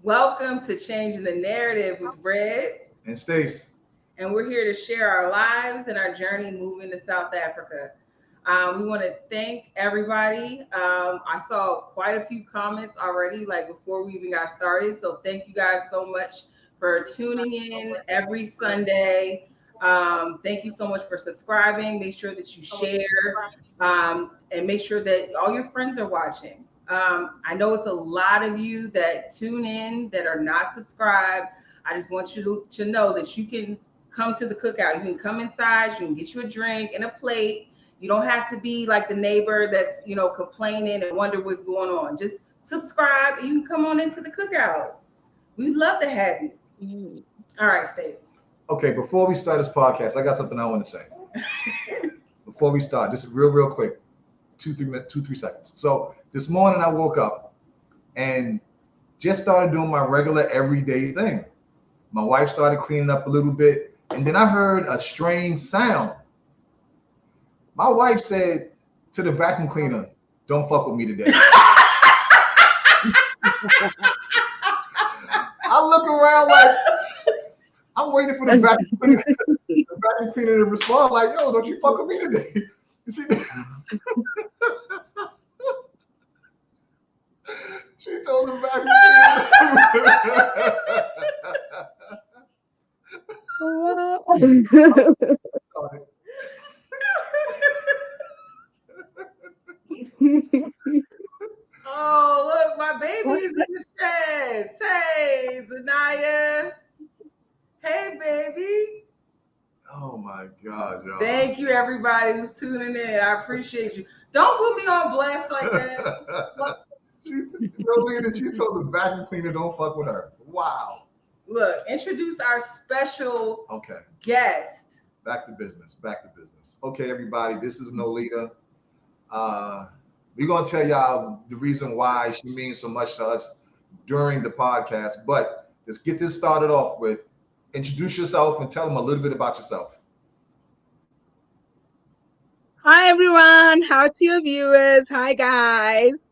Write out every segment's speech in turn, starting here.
Welcome to Changing the Narrative with Red and Stace. And we're here to share our lives and our journey moving to South Africa. We want to thank everybody. I saw quite a few comments already, like before we even got started. So thank you guys so much for tuning in every Sunday. Thank you so much for subscribing. Make sure that you share and make sure that all your friends are watching. I know it's a lot of you that tune in that are not subscribed. I just want you to know that you can come to the cookout. You can come inside, you can get you a drink and a plate. You don't have to be like the neighbor that's, complaining and wonder what's going on. Just subscribe and you can come on into the cookout. We'd love to have you. Mm-hmm. All right, Stace. Okay, before we start this podcast, I got something I want to say. Before we start, just real quick, 2-3 seconds. So this morning I woke up and just started doing my regular everyday thing. My wife started cleaning up a little bit, and then I heard a strange sound. My wife said to the vacuum cleaner, "Don't fuck with me today." I look around like I'm waiting for the vacuum cleaner to respond like, "Yo, don't you fuck with me today." You see that? She told the vacuum cleaner. Oh, look, my baby's in the chat. Hey, Zanaya. Hey, baby. Oh my God, y'all. Thank you, everybody who's tuning in. I appreciate you. Don't put me on blast like that. She told the vacuum cleaner, "Don't fuck with her." Wow. Look, introduce our special guest. Back to business. Okay, everybody, this is Nolita. We're going to tell y'all the reason why she means so much to us during the podcast. But let's get this started off with introduce yourself and tell them a little bit about yourself. Hi, everyone. How to your viewers? Hi, guys.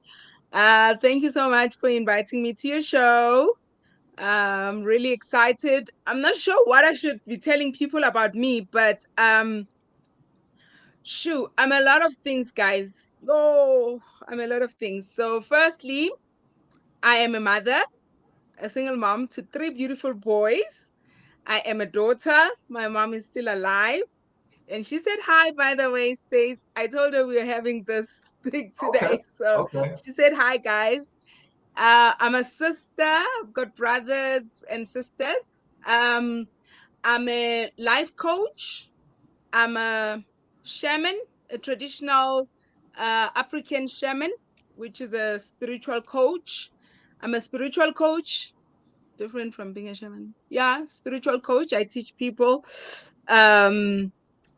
Thank you so much for inviting me to your show. I'm really excited. I'm not sure what I should be telling people about me, but I'm a lot of things, guys. I'm a lot of things. So firstly, I am a mother, a single mom to 3 beautiful boys. I am a daughter. My mom is still alive. And she said hi, by the way, Stace. I told her we were having this thing today. She said hi, guys. I'm a sister. I've got brothers and sisters. I'm a life coach. I'm a shaman, a traditional African shaman, which is a spiritual coach. I'm a spiritual coach, different from being a shaman. Yeah, spiritual coach. I teach people.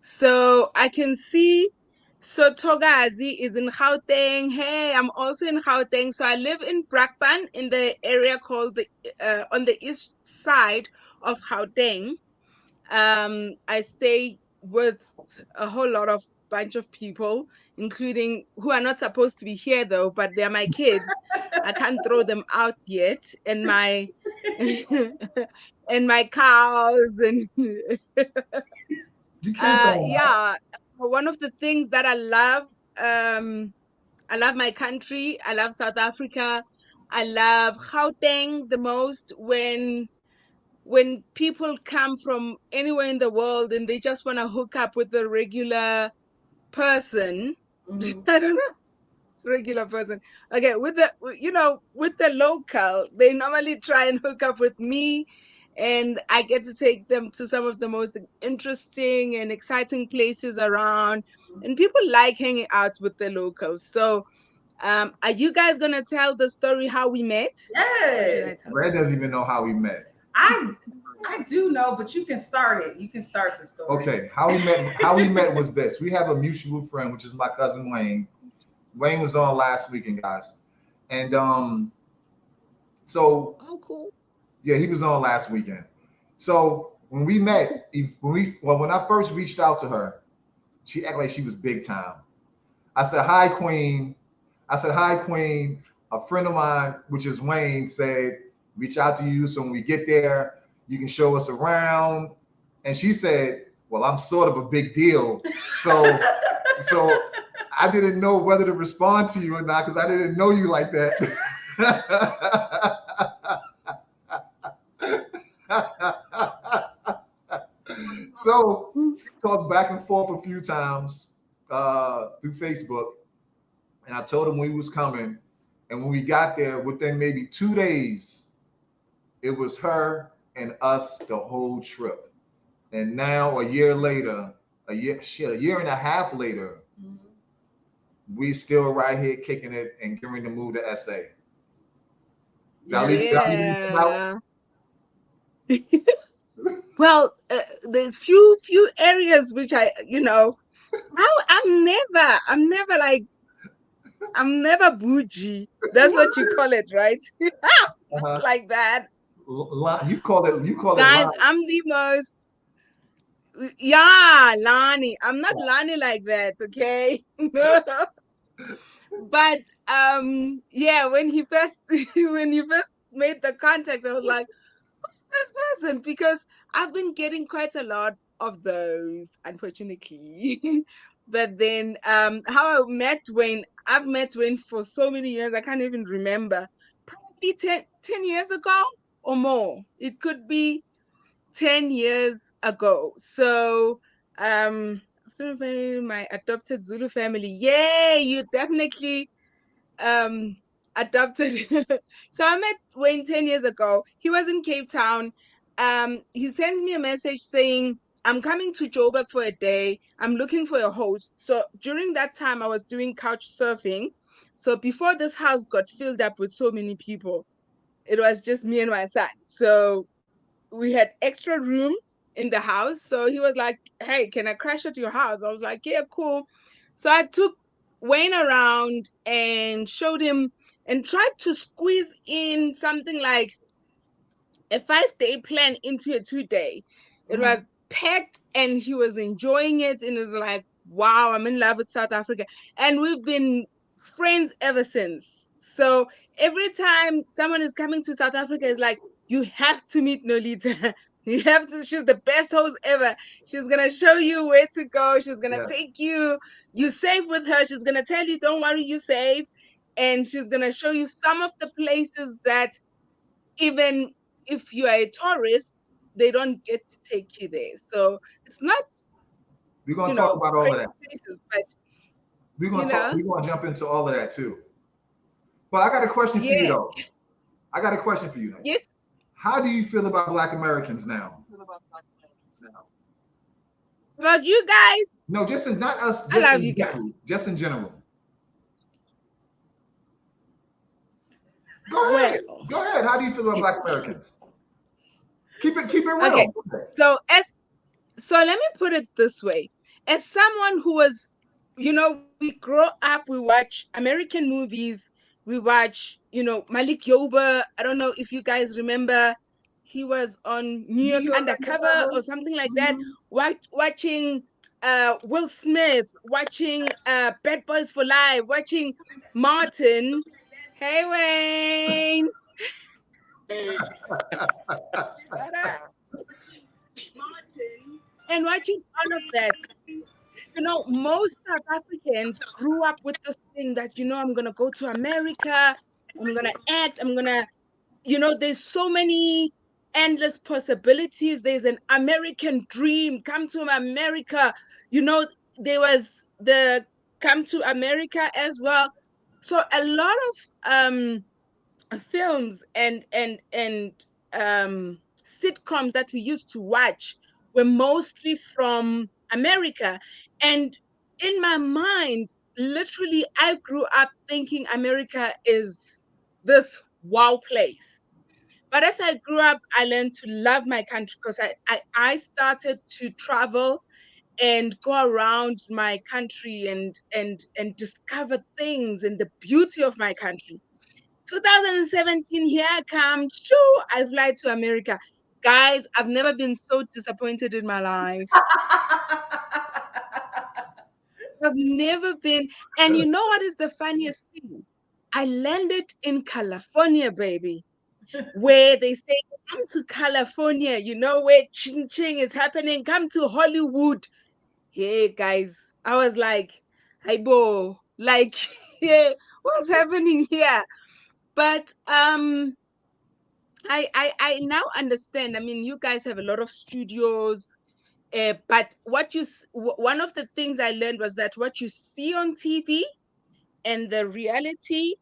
So I can see Sotogazi is in Gauteng. Hey, I'm also in Gauteng. So I live in Brakpan in the area called on the east side of Gauteng. I stay with a whole lot of bunch of people, including who are not supposed to be here though, but they're my kids. I can't throw them out yet, and my and my cows and you can't yeah. One of the things that I love my country. I love South Africa. I love Gauteng the most when people come from anywhere in the world and they just want to hook up with a regular person. Mm-hmm. I don't know. Regular person. Okay, with the local, they normally try and hook up with me, and I get to take them to some of the most interesting and exciting places around, and people like hanging out with the locals. So are you guys gonna tell the story how we met? Yes. Red doesn't even know how we met. I do know, but you can start it. You can start the story. Okay, how we met was this. We have a mutual friend, which is my cousin Wayne. Wayne was on last weekend, guys. And so cool. Yeah, he was on last weekend. So when we met, when I first reached out to her, she acted like she was big time. I said, "Hi, Queen." A friend of mine, which is Wayne, said, reach out to you. So when we get there, you can show us around. And she said, well, I'm sort of a big deal. So I didn't know whether to respond to you or not because I didn't know you like that. So we talked back and forth a few times through Facebook, and I told him we was coming. And when we got there, within maybe 2 days, it was her and us the whole trip. And now a year later, a year and a half later, we still right here kicking it and getting to move to SA. Yeah. Well, there's few areas which I'm never bougie. That's what you call it, right? Like that. You call it Guys, Lani. I'm the most Lani. I'm not Lani like that, okay? But yeah, when you first made the contact, I was like, who's this person? Because I've been getting quite a lot of those, unfortunately. But then how I met Wayne, I've met Wayne for so many years, I can't even remember. Probably 10 years ago or more. It could be 10 years ago. So my adopted Zulu family. Yay, you definitely um adopted. So I met Wayne 10 years ago. He was in Cape Town. He sends me a message saying, I'm coming to Joburg for a day. I'm looking for a host. So during that time I was doing couch surfing. So before this house got filled up with so many people, it was just me and my son. So we had extra room in the house. So he was like, hey, can I crash at your house? I was like, yeah, cool. So I took Wayne around and showed him and tried to squeeze in something like a 5-day plan into a 2-day. It was packed and he was enjoying it and it was like, wow, I'm in love with South Africa. And we've been friends ever since. So every time someone is coming to South Africa, it's like, you have to meet Nolita. You have to, she's the best host ever. She's gonna show you where to go. She's gonna take you. You safe with her. She's gonna tell you, don't worry, you safe. And she's gonna show you some of the places that even if you are a tourist, they don't get to take you there. So it's not, We're gonna talk about all of that. Places, but We're gonna jump into all of that too. But I got a question for you though. I got a question for you. Yes. How do you feel about Black Americans now? About you guys? No, just in, not us. Just I love in you general, guys. Just in general. Go ahead. Go ahead. How do you feel about Black Americans? Keep it real. Okay. So let me put it this way. As someone who was, we grow up, we watch American movies, we watch, Malik Yoba. I don't know if you guys remember, he was on New York Undercover or something like that. Watching Will Smith, watching Bad Boys for Life, watching Martin. Hey, Wayne. And watching all of that, most South Africans grew up with this thing that, I'm going to go to America, I'm going to act, I'm going to, there's so many endless possibilities. There's an American dream, come to America. There was the come to America as well. So a lot of films and sitcoms that we used to watch were mostly from America. And in my mind, literally, I grew up thinking America is this wow place. But as I grew up, I learned to love my country because I started to travel and go around my country and discover things and the beauty of my country. 2017, here I come. Shoo, I fly to America. Guys, I've never been so disappointed in my life. I've never been. And you know what is the funniest thing? I landed in California, baby. where they say, come to California, you know where ching ching is happening, come to Hollywood. Hey guys, I was like, hey bo, like, yeah, what's happening here? But I now understand. I mean, you guys have a lot of studios, but one of the things I learned was that what you see on TV and the reality,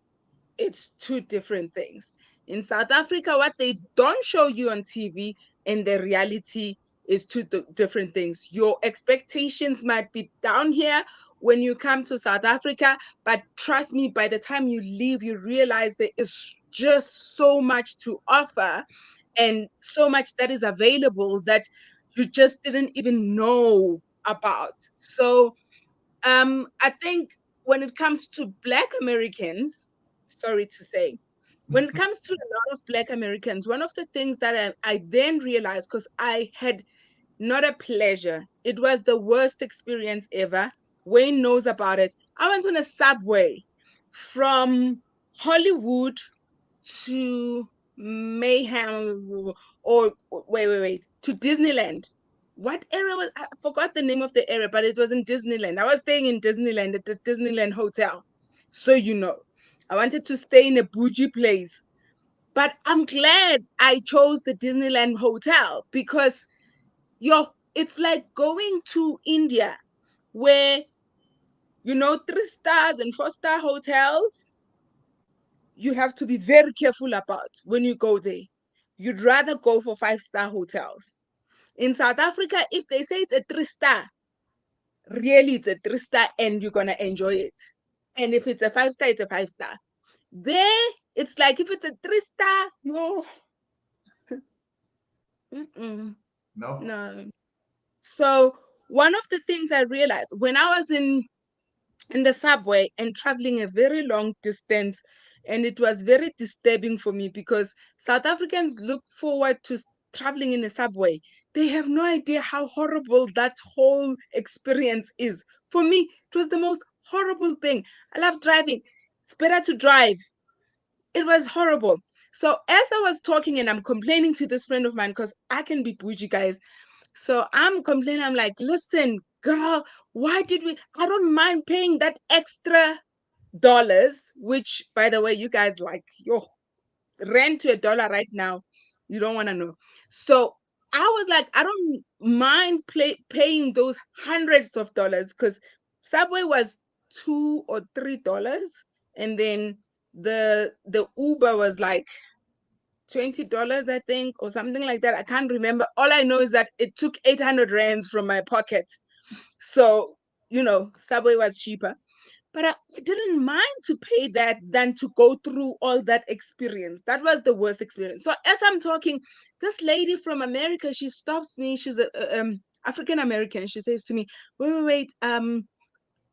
it's two different things. In South Africa, what they don't show you on TV and the reality is two different things. Your expectations might be down here when you come to South Africa, but trust me, by the time you leave, you realize there is just so much to offer and so much that is available that you just didn't even know about. So I think when it comes to Black Americans, sorry to say, when it comes to a lot of Black Americans, one of the things that I then realized, because I had not a pleasure, it was the worst experience ever. Wayne knows about it. I went on a subway from Hollywood to Mayhem, or wait, to Disneyland. What area was, I forgot the name of the area, but it was in Disneyland. I was staying in Disneyland at the Disneyland Hotel. So you know, I wanted to stay in a bougie place. But I'm glad I chose the Disneyland Hotel because it's like going to India where 3 stars and 4-star hotels you have to be very careful about when you go there. You'd rather go for 5-star hotels. In South Africa, if they say it's a 3-star, really it's a 3-star and you're gonna enjoy it. And if it's a 5-star, it's a 5-star. There, it's like if it's a 3-star, no. No. So one of the things I realized when I was in the subway and traveling a very long distance, and it was very disturbing for me because South Africans look forward to traveling in a subway. They have no idea how horrible that whole experience is. For me, it was the most horrible thing. I love driving. It's better to drive. It was horrible. So as I was talking and I'm complaining to this friend of mine, because I can be bougie, guys. So I'm complaining. I'm like, listen, girl, why did we? I don't mind paying that extra dollars, which, by the way, you guys like, yo, rent to $1 right now. You don't want to know. So I was like, I don't mind paying those hundreds of dollars because Subway was $2 or $3, and then the Uber was like $20, I think, or something like that. I can't remember. All I know is that it took 800 rands from my pocket. So, Subway was cheaper. But I didn't mind to pay that than to go through all that experience. That was the worst experience. So as I'm talking, this lady from America, she stops me. She's a African American. She says to me, wait,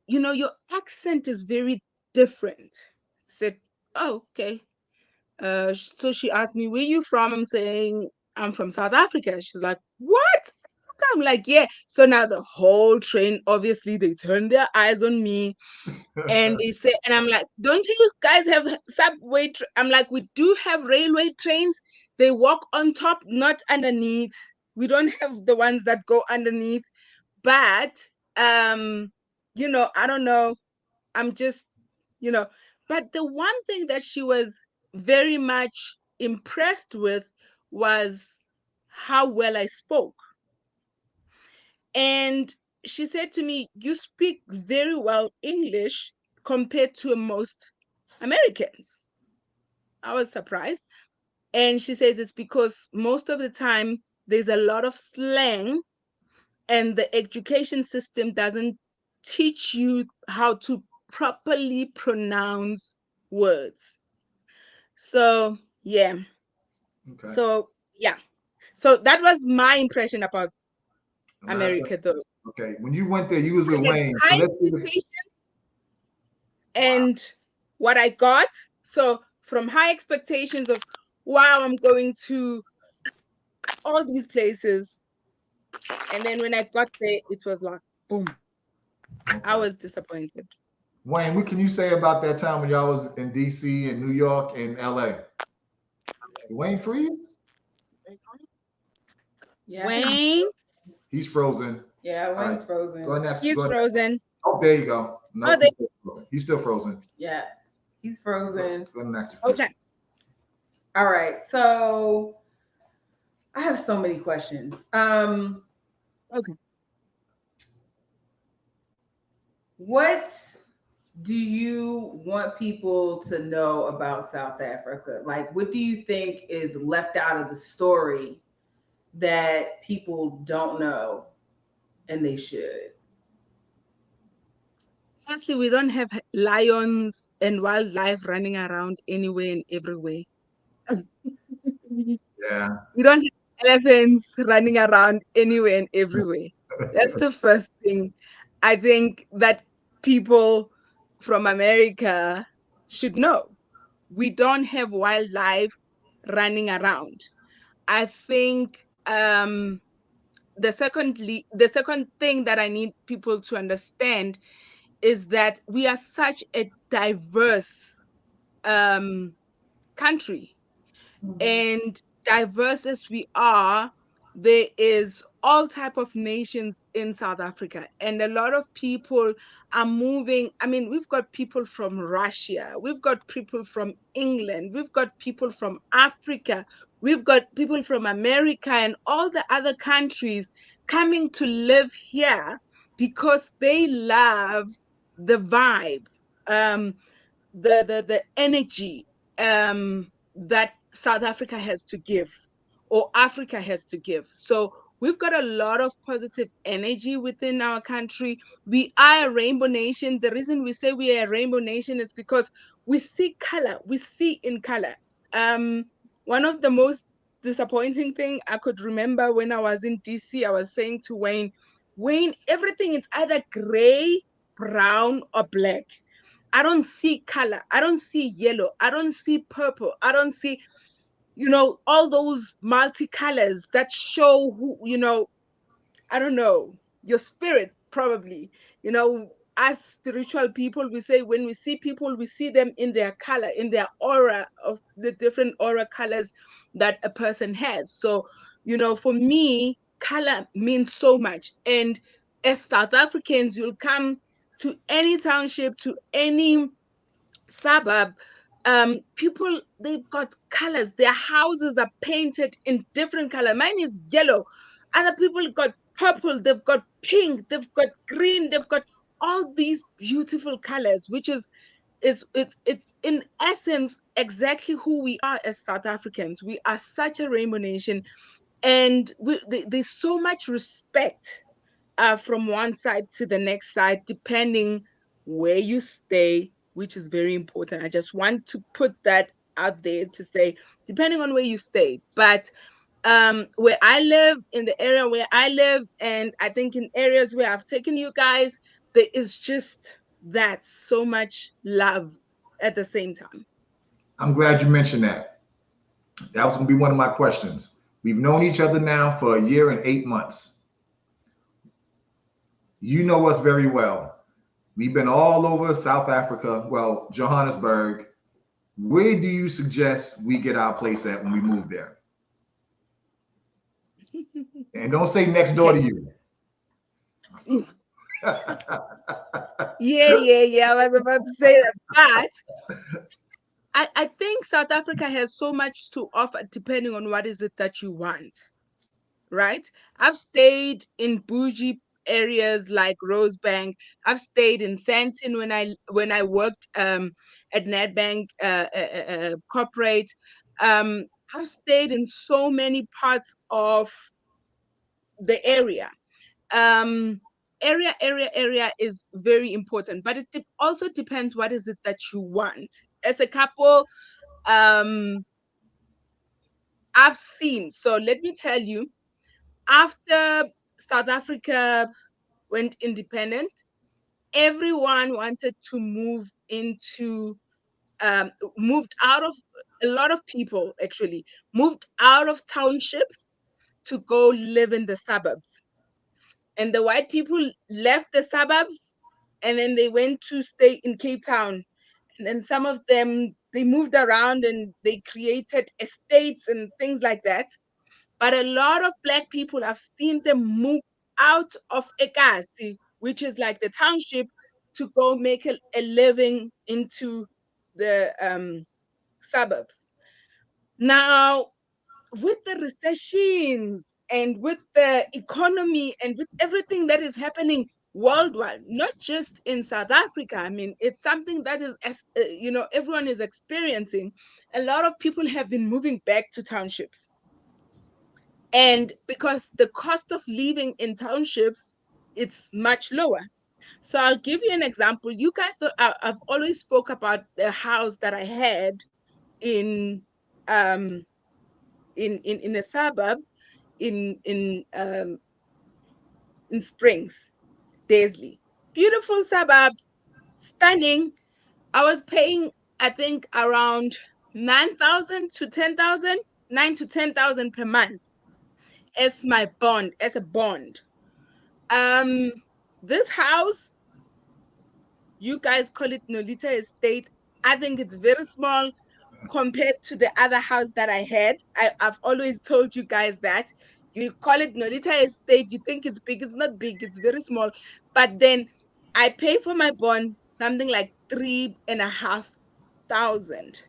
your accent is very different. I said, oh, okay. So she asked me, where you from? I'm saying, I'm from South Africa. She's like, what? I'm like, yeah. So now the whole train, obviously, they turn their eyes on me and they say, and I'm like, don't you guys have subway? I'm like, we do have railway trains. They walk on top, not underneath. We don't have the ones that go underneath. But, I don't know. I'm just, but the one thing that she was very much impressed with was how well I spoke. And she said to me, you speak very well English compared to most Americans. I was surprised. And she says it's because most of the time there's a lot of slang and the education system doesn't teach you how to properly pronounce words. So, yeah. Okay. So, yeah. So that was my impression about America, though. Okay. When you went there, you was with Wayne. High expectations and what I got. So from high expectations of, wow, I'm going to all these places. And then when I got there, it was like, boom. Okay. I was disappointed. Wayne, what can you say about that time when y'all was in DC and New York and LA? Dwayne Freeze? Yeah, I think Wayne, He's frozen. yeah, All right. Wayne's frozen. Go ahead and ask. he's Go ahead. frozen. Oh, there you go. Oh, Nope, they he's still frozen. Yeah, he's Go, frozen. go ahead and ask your okay. question. All right, so I have so many questions. Okay. What do you want people to know about South Africa? Like, what do you think is left out of the story that people don't know and they should? Firstly, we don't have lions and wildlife running around anywhere and everywhere. We Yeah. don't have elephants running around anywhere and everywhere. That's the first thing I think that people from America should know. We don't have wildlife running around. I think the second thing that I need people to understand is that we are such a diverse um, country, Mhm. and diverse as we are, there is all type of nations in South Africa, and a lot of people are moving. I mean, we've got people from Russia, we've got people from England, we've got people from Africa, we've got people from America and all the other countries coming to live here because they love the vibe, um the energy that South Africa has to give, or Africa has to give. So we've got a lot of positive energy within our country. We are a rainbow nation. The reason we say we are a rainbow nation is because we see color. We see in color. One of the most disappointing thing I could remember when I was in DC, I was saying to Wayne, everything is either gray, brown, or black. I don't see color. I don't see yellow. I don't see purple. I don't see, all those multicolors that show who, I don't know, your spirit, probably. As spiritual people, we say when we see people, we see them in their color, in their aura of the different aura colors that a person has. So, for me, color means so much. And as South Africans, you'll come to any township, to any suburb, people, they've got colors. Their houses are painted in different color. Mine is yellow. Other people got purple, they've got pink, they've got green, they've got all these beautiful colors, which it's in essence exactly who we are as South Africans. We are such a rainbow nation, and there's so much respect from one side to the next side, depending where you stay, which is very important. I just want to put that out there to say, depending on where you stay. But where I live, in the area where I live, and I think in areas where I've taken you guys, there is just that so much love at the same time. I'm glad you mentioned that. That was going to be one of my questions. We've known each other now for a year and 8 months. You know us very well. We've been all over South Africa, well, Johannesburg. Where do you suggest we get our place at when we move there? And don't say next door to you. Yeah. I was about to say that. But I think South Africa has so much to offer depending on what is it that you want, right? I've stayed in bougie areas like Rosebank. I've stayed in Sandton when I worked at Nedbank corporate. Um, I've stayed in so many parts of the area. Um, area is very important, but it also depends what is it that you want. As a couple, um I've seen. So let me tell you, after South Africa went independent, everyone wanted to um, moved out of, a lot of people actually moved out of townships to go live in the suburbs. And the white people left the suburbs and then they went to stay in Cape Town. And then some of them they moved around and they created estates and things like that. But a lot of Black people, I've seen them move out of Ekasi, which is like the township, to go make a living into the suburbs. Now, with the recessions and with the economy and with everything that is happening worldwide, not just in South Africa, I mean, it's something that is, everyone is experiencing. A lot of people have been moving back to townships. And because the cost of living in townships, it's much lower. So I'll give you an example. You guys, I've always spoke about the house that I had in um in a suburb in Springs, Daisley. Beautiful suburb, stunning. I was paying, I think, around 9,000 to 10,000, 9 to 10,000 per month as my bond, as a bond. Um, this house, you guys call it Nolita Estate. I think it's very small compared to the other house that I had. I've always told you guys that. You call it Nolita Estate, you think it's big. It's not big, it's very small. But then I pay for my bond something like 3,500.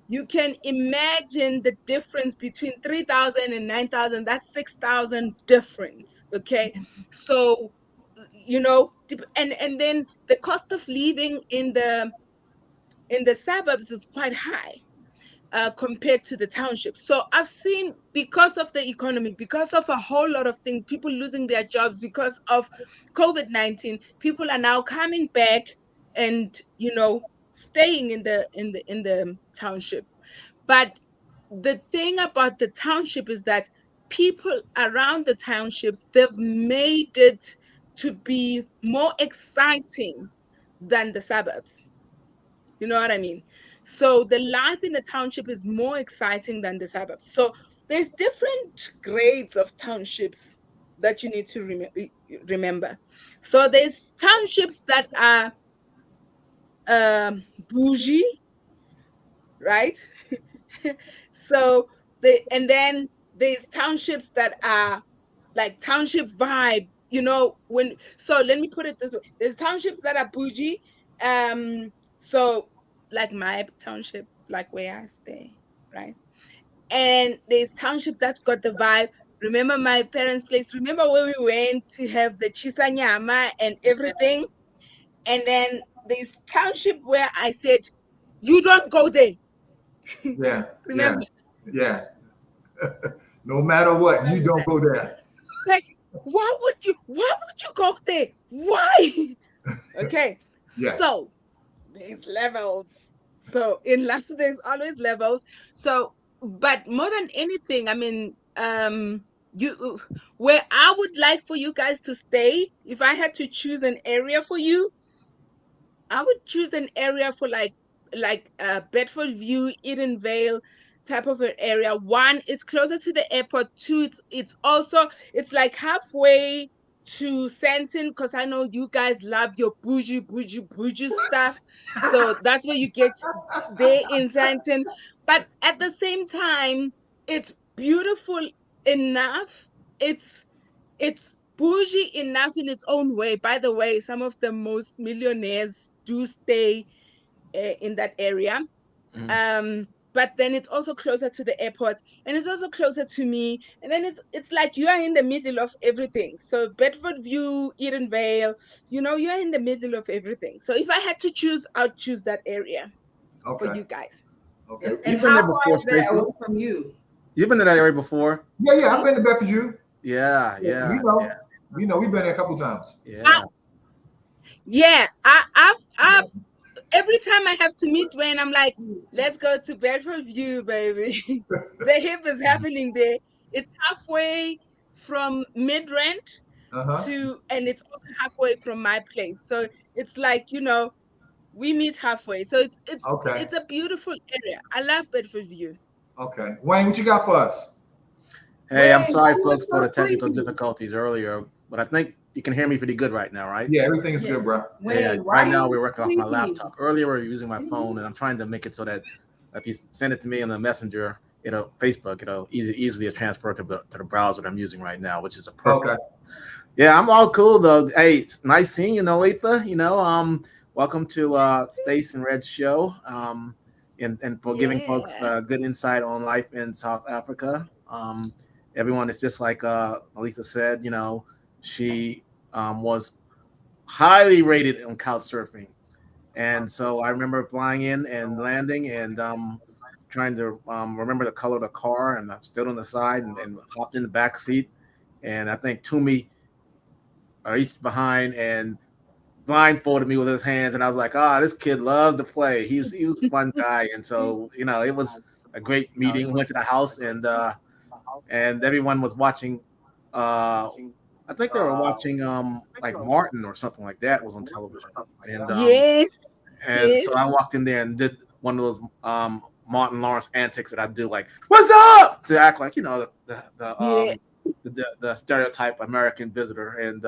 You can imagine the difference between 3,000 and 9,000. That's 6,000 difference. Okay. So, and then the cost of living in the suburbs is quite high compared to the township. So I've seen, because of the economy, because of a whole lot of things, people losing their jobs because of COVID-19, people are now coming back and staying in the township. But the thing about the township is that people around the townships, they've made it to be more exciting than the suburbs. You know what I mean? So the life in the township is more exciting than the suburbs. So there's different grades of townships that you need to remember. So there's townships that are bougie, right? So and then there's townships that are like township vibe. So let me put it this way: there's townships that are bougie. So like my township, like where I stay, right? And there's township that's got the vibe. Remember my parents' place? Remember where we went to have the chisanyama and everything? And then there's township where I said, you don't go there. Yeah, Remember? yeah. No matter what, you don't go there. Like, why would you go there? Why? Okay. Yeah. So there's levels. So in life, there's always levels. So, but more than anything, I mean, where I would like for you guys to stay, if I had to choose an area for you, I would choose an area for like Bedford View, Eden Vale type of an area. One, it's closer to the airport. Two, it's like halfway to Santon, because I know you guys love your bougie stuff. So that's where you get there in Santon. But at the same time, it's beautiful enough. It's bougie enough in its own way. By the way, some of the most millionaires do stay in that area. But then it's also closer to the airport, and it's also closer to me. And then it's like you are in the middle of everything. So Bedford View, Eden Vale, you are in the middle of everything. So if I had to choose, I'd choose that area for you guys. Okay. And how far is that away from you? You've been to that area before? Yeah. I've been to Bedford View. Yeah. We've been there a couple times. Yeah. I've every time I have to meet Dwayne, I'm like, let's go to Bedford View, baby. The hip is happening there. It's halfway from Midrand and it's also halfway from my place. So it's like, we meet halfway. So it's a beautiful area. I love Bedford View. Okay. Wayne, what you got for us? Hey, I'm sorry, folks, for the technical difficulties earlier. but I think you can hear me pretty good right now, right? Yeah, everything is good, bro. Wait, Yeah, why right now you we're working off my sleepy? laptop. Earlier we were using my phone, and I'm trying to make it so that if you send it to me on the messenger, Facebook, easily transfer to the browser that I'm using right now, which is a perfect. Okay. Yeah, I'm all cool though. Hey, it's nice seeing you, Nolita. Welcome to Stace and Red's show. And for giving folks good insight on life in South Africa. Everyone is just like Nolita said. She was highly rated on couch surfing, and so I remember flying in and landing and trying to remember the color of the car, and I stood on the side and hopped in the back seat, and I think Toomey reached behind and blindfolded me with his hands, and I was like, this kid loves to play. He was a fun guy, and so it was a great meeting. Went to the house, and everyone was watching. I think they were watching like Martin or something like that was on television, and Yes. so I walked in there and did one of those Martin Lawrence antics that I do, like "What's up?" to act like the stereotype American visitor, and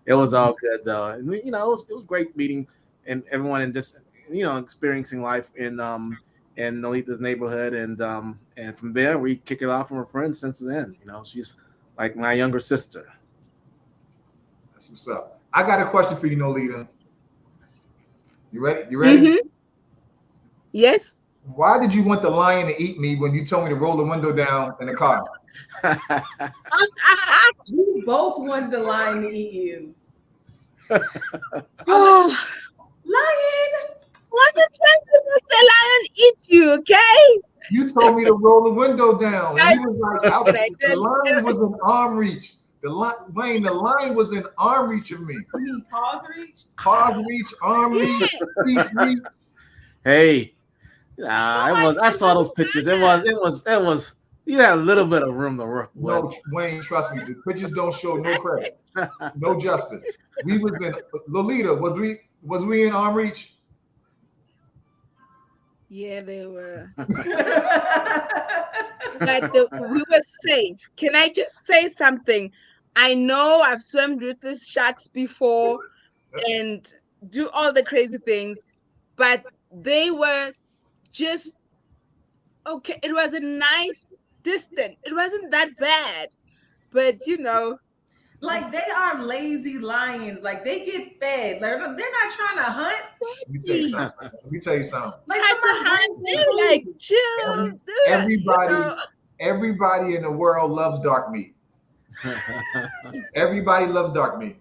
it was all good though. And it was great meeting and everyone, and just experiencing life in Nolita's neighborhood, and from there we kick it off from her friends since then. She's like my younger sister. That's what's up. I got a question for you, Nolita. You ready? You ready? Mm-hmm. Yes. Why did you want the lion to eat me when you told me to roll the window down in the car? You both wanted the lion to eat you. Oh, Lion! wasn't trying to make the lion eat you, okay? You told me to roll the window down. And he was like, the lion was in arm reach. The lion was in arm reach of me. You mean paws reach? Paws reach, arm reach, feet reach. Hey, I saw those pictures. It was. You had a little bit of room to work with. No, Wayne, trust me. The pictures don't show no credit, no justice. We was in Lolita. Was we in arm reach? Yeah, they were. But we were safe. Can I just say something? I know I've swum with these sharks before and do all the crazy things, but they were just okay. It was a nice distance. It wasn't that bad, but like they are lazy lions. Like they get fed. They're not trying to hunt. Let me tell you something. Like, try to hunt. They're like chill. Everybody in the world loves dark meat. Everybody loves dark meat.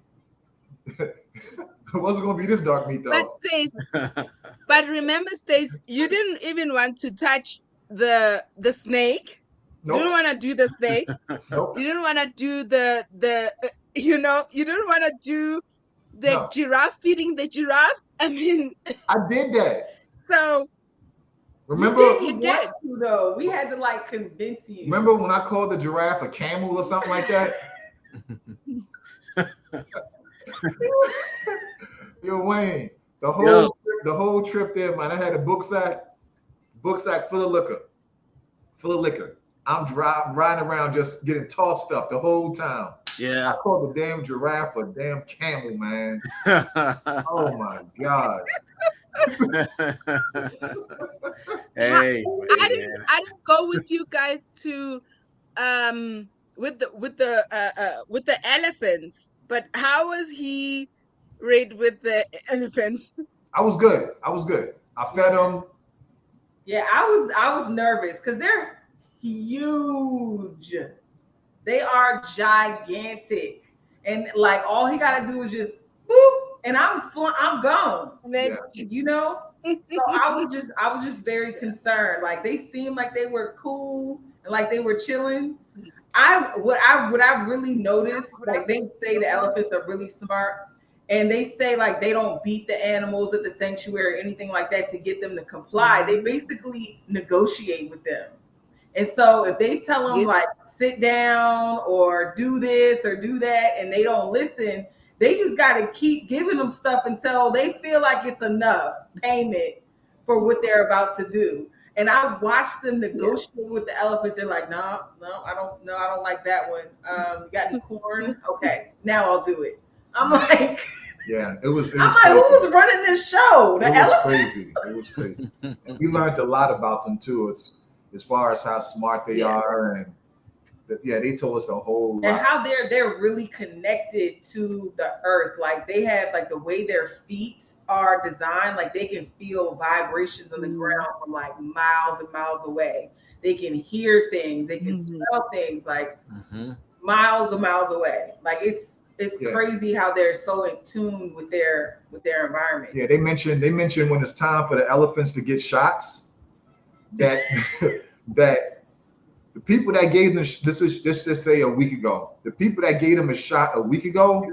It wasn't going to be this dark meat though. But remember, Stace, you didn't even want to touch the snake. Nope. You didn't want to do the snake. Nope. You didn't want to do you didn't want to do the giraffe, feeding the giraffe. I mean, I did that. So remember, you did though. We had to like convince you. Remember when I called the giraffe a camel or something like that? Yo, Wayne, the whole trip there, man. I had a book sack full of liquor. I'm riding around just getting tossed up the whole time. Yeah. I called the damn giraffe a damn camel, man. Oh my God. Hey, I didn't go with you guys to with the elephants, but how was he rated with the elephants? I was good. I fed them. Yeah, I was nervous because they're huge. They are gigantic, and like all he got to do is just boop, and I'm gone. Yeah. So I was just very concerned. Like they seemed like they were cool and like they were chilling. What I really noticed, like they say the elephants are really smart, and they say like they don't beat the animals at the sanctuary or anything like that to get them to comply. They basically negotiate with them. And so if they tell them like sit down or do this or do that and they don't listen, they just got to keep giving them stuff until they feel like it's enough payment for what they're about to do. And I watched them negotiate with the elephants. They're like, no, I don't like that one. You got any corn? Okay, now I'll do it. I'm like, yeah, it was. I'm like, who's running this show? The elephants? Crazy. It was crazy. And we learned a lot about them too. As far as how smart they are, and they told us a whole lot. And how they're really connected to the earth. Like they have like the way their feet are designed, like they can feel vibrations on the ground from like miles and miles away. They can hear things, they can smell things like miles and miles away. Like it's crazy how they're so in tune with their environment. Yeah, they mentioned when it's time for the elephants to get shots, that that the people that gave them this was just say a week ago. The people that gave them a shot a week ago,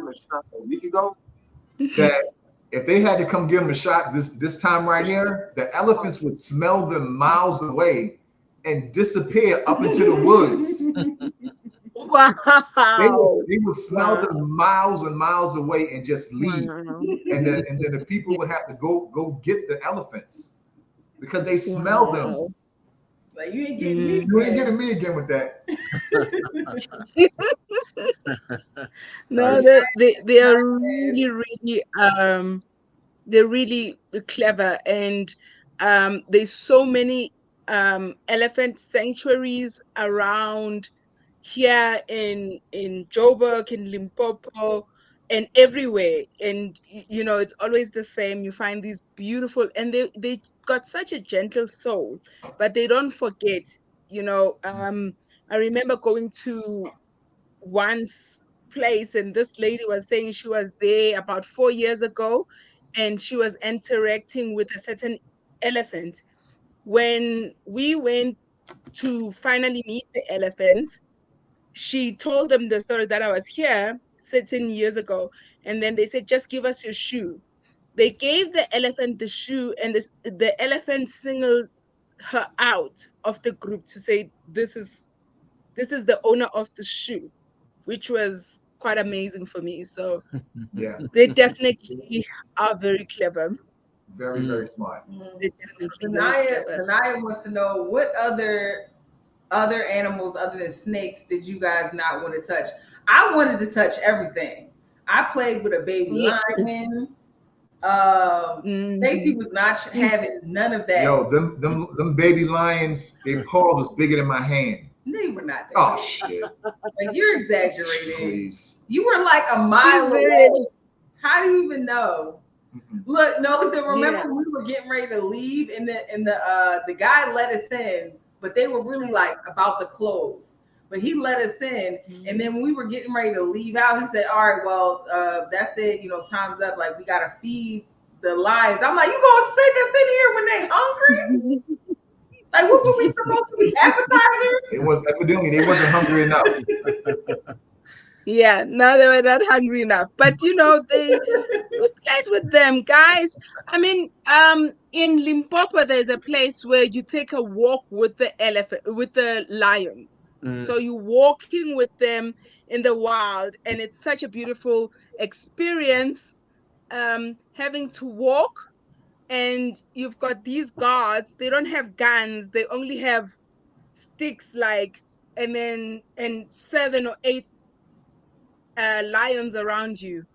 that if they had to come give them a shot this time right here, the elephants would smell them miles away and disappear up into the woods. Wow. They would smell them miles and miles away and just leave. And then the people would have to go get the elephants because they smell them. Like you ain't getting me. You ain't getting me again with that. No, they are really they're really clever, and there's so many elephant sanctuaries around here in Joburg, in Limpopo, and everywhere. And you know, it's always the same. You find these beautiful, and they got such a gentle soul, but they don't forget. You know, I remember going to one's place, and this lady was saying she was there about 4 years ago, and she was interacting with a certain elephant. When we went to finally meet the elephants, she told them the story that I was here certain years ago, and then they said, just give us your shoe. They gave the elephant the shoe, and the elephant singled her out of the group to say, this is the owner of the shoe, which was quite amazing for me. So yeah, they definitely are very clever. Very, very smart. Sanaya wants to know what other animals other than snakes did you guys not want to touch? I wanted to touch everything. I played with a baby lion. Stacy was not having none of that. Yo, them baby lions, their paw was bigger than my hand. They were not that. Oh shit! Like you're exaggerating. Please. You were like a mile away. How do you even know? Look, remember we were getting ready to leave, and the guy let us in, but they were really like about to close. But he let us in, and then when we were getting ready to leave out, he said, all right, well, that's it, time's up. Like, we got to feed the lions. I'm like, you going to send us in here when they hungry? Like, what were we supposed to be, appetizers? It was, evidently, they wasn't hungry enough. Yeah, no, they were not hungry enough. But, we played with them, guys. I mean, in Limpopo, there's a place where you take a walk with the lions. So you're walking with them in the wild, and it's such a beautiful experience, having to walk, and you've got these guards. They don't have guns. They only have sticks, and 7 or 8 lions around you,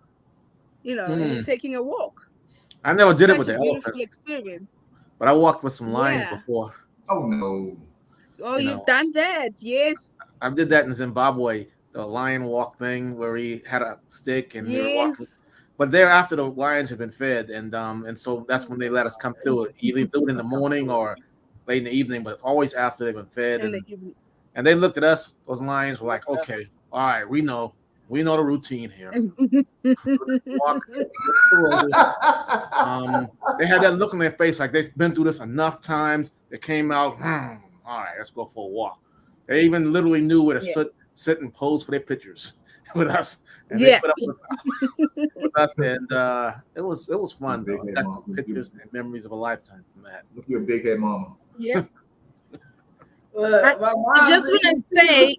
and you're taking a walk. I never did it with the elephants. Experience. But I walked with some lions before. Oh no. Oh, you've done that? Yes. I did that in Zimbabwe, the lion walk thing where he had a stick and we were walking. But thereafter, the lions had been fed, and so that's when they let us come through it. Either do it in the morning or late in the evening, but it's always after they've been fed. And they looked at us. Those lions were like, "Okay, all right, we know the routine here." They had that look on their face like they've been through this enough times. They came out. All right, let's go for a walk. They even literally knew where to sit and pose for their pictures with us, and they put up with us, and it was fun. Though. Got pictures and memories of a lifetime from that. Look, you're a big head mama. Yeah. I just want to say,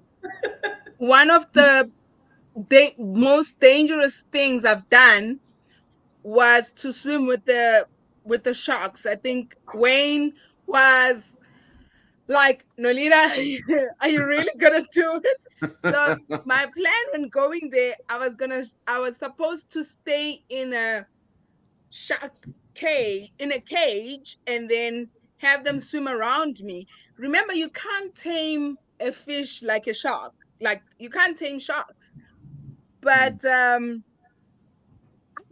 one of the most dangerous things I've done was to swim with the sharks. I think Wayne was like, Nolita, are you really gonna do it? So my plan when going there, I was supposed to stay in a shark cage, in a cage, and then have them swim around me. Remember, you can't tame a fish like a shark. Like, you can't tame sharks. But I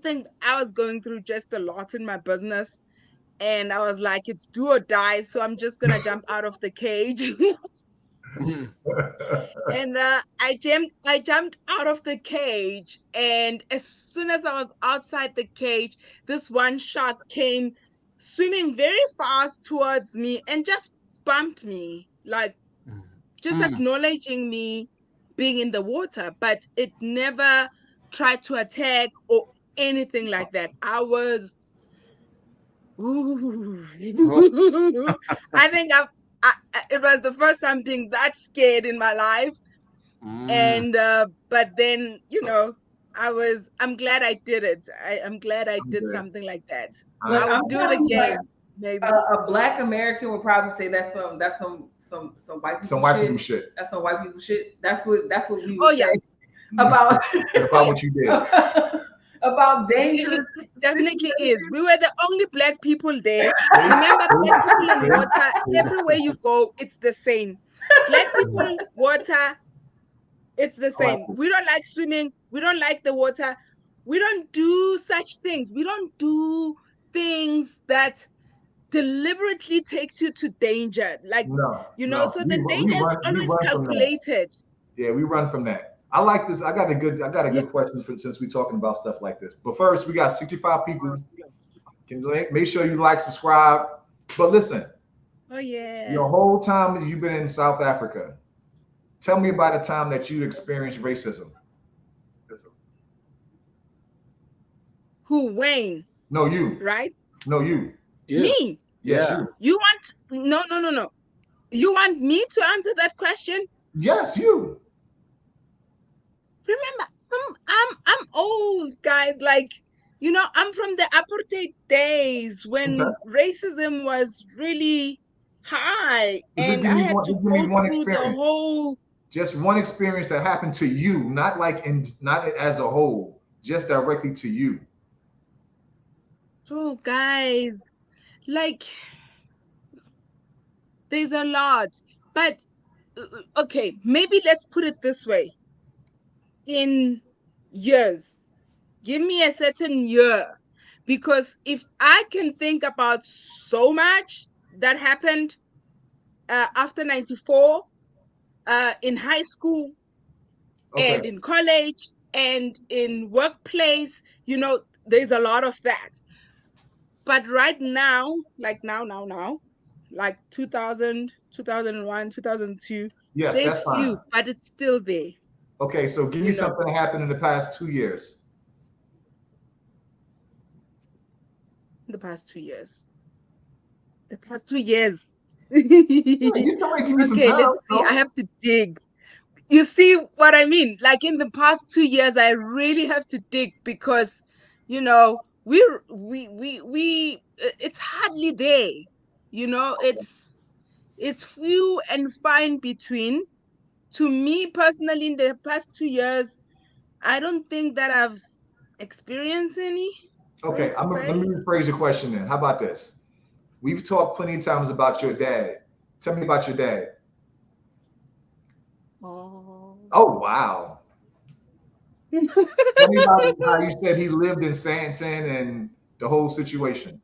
think I was going through just a lot in my business, and I was like, it's do or die, so I'm just gonna jump out of the cage. And I jumped out of the cage, and as soon as I was outside the cage, this one shark came swimming very fast towards me and just bumped me, like, just acknowledging me being in the water, but it never tried to attack or anything like that. I was, ooh. I think it was the first time being that scared in my life. And but then, I'm glad I did it. I'm glad I did something like that. Look, I would do it again, maybe. A Black American would probably say that's some white people Some white people shit. That's some white people shit. That's what we Oh would yeah, say about About what you did. about danger. it definitely is. We were the only Black people there. Remember, Black people in water. Everywhere you go, it's the same. Black people, water. It's the same. We don't like swimming. We don't like the water. We don't do such things. We don't do things that deliberately takes you to danger. Like, No. so the danger is always calculated. Yeah, we run from that. I like this. I got a good question since we're talking about stuff like this. But first, we got 65 people. Can make sure you like, subscribe. But listen. Oh yeah. Your whole time that you've been in South Africa, tell me about a time that you experienced racism. Who, Wayne? No, you. Right? No, you. Yeah. Me? Yes, you want no. You want me to answer that question? Yes, you. Remember, I'm old, guys. Like, I'm from the apartheid days when racism was really high, and I had to go through the whole. Just one experience that happened to you, not as a whole, just directly to you. So, guys, like, there's a lot, but okay, maybe let's put it this way. In years, give me a certain year, because if I can think about so much that happened after 94, in high school, and in college, and in workplace, there's a lot of that. But right now, like now, like 2000, 2001, 2002, yes, there's few, but it's still there. Okay, so give me something that happened in the past 2 years. The past 2 years. Okay, let's see. I have to dig. You see what I mean? Like, in the past 2 years, I really have to dig, because, we it's hardly there. It's few and fine between. To me personally, in the past 2 years, I don't think that I've experienced any. Okay, let me rephrase the question then. How about this? We've talked plenty of times about your dad. Tell me about your dad. Oh wow. Tell me about how you said he lived in Sandton and the whole situation.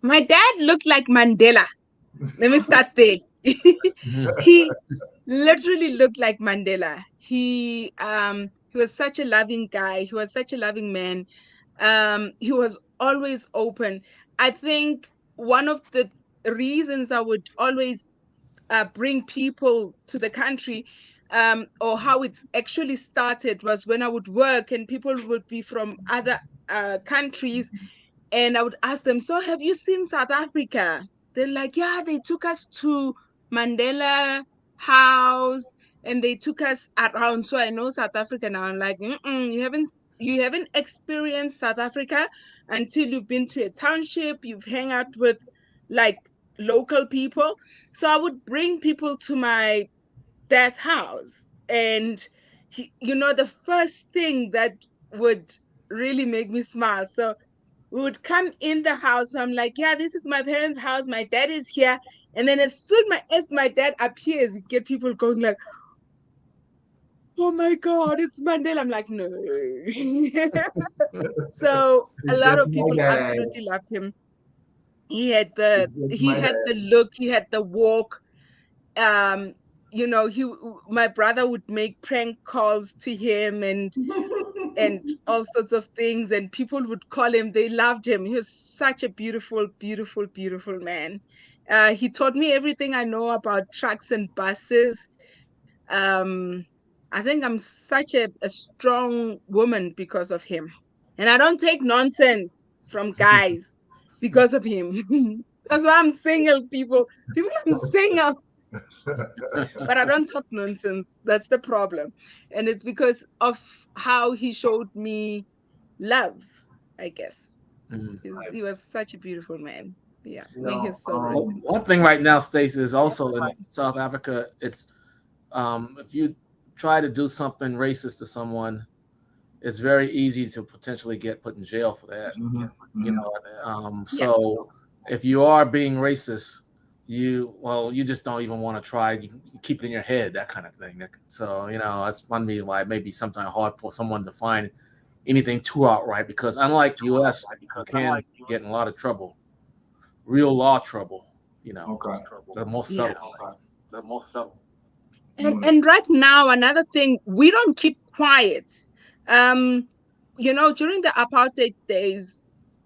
My dad looked like Mandela. Let me start there. He literally looked like Mandela. He was such a loving guy. He was such a loving man. He was always open. I think one of the reasons I would always bring people to the country, or how it's actually started, was when I would work and people would be from other countries, and I would ask them, so have you seen South Africa? They're like, yeah, they took us to Mandela House and they took us around. So I know South Africa now. I'm like, you haven't experienced South Africa until you've been to a township, you've hung out with like local people. So I would bring people to my dad's house, and the first thing that would really make me smile. So we would come in the house. I'm like, yeah, this is my parents' house. My dad is here. And then as my dad appears, you get people going like, oh my God, it's Mandela. I'm like, no. So a It's lot just of my people dad. absolutely loved him. It's just He my had the dad. look, he had the walk. Um, he my brother would make prank calls to him and all sorts of things, and people would call him. They loved him. He was such a beautiful, beautiful, beautiful man. He taught me everything I know about trucks and buses. um I think I'm such a strong woman because of him, and I don't take nonsense from guys because of him. That's why I'm single, people. I'm single, but I don't talk nonsense. That's the problem. And it's because of how he showed me love, I guess. Mhm. He was such a beautiful man. Yeah. You May know, his soul rest in One thing right now, Stacey, is also in South Africa. It's if you try to do something racist to someone, it's very easy to potentially get put in jail for that. mhm, You mhm. know, Yeah. so if you are being racist, you just don't even want to try. You keep it in your head, that kind of thing. So that's one reason why it may be sometimes hard for someone to find anything too outright, because unlike U.S., you can get in a lot of trouble, real law trouble. Okay. The most Yeah. subtle. Mm. And right now, another thing, we don't keep quiet. Um, during the apartheid days,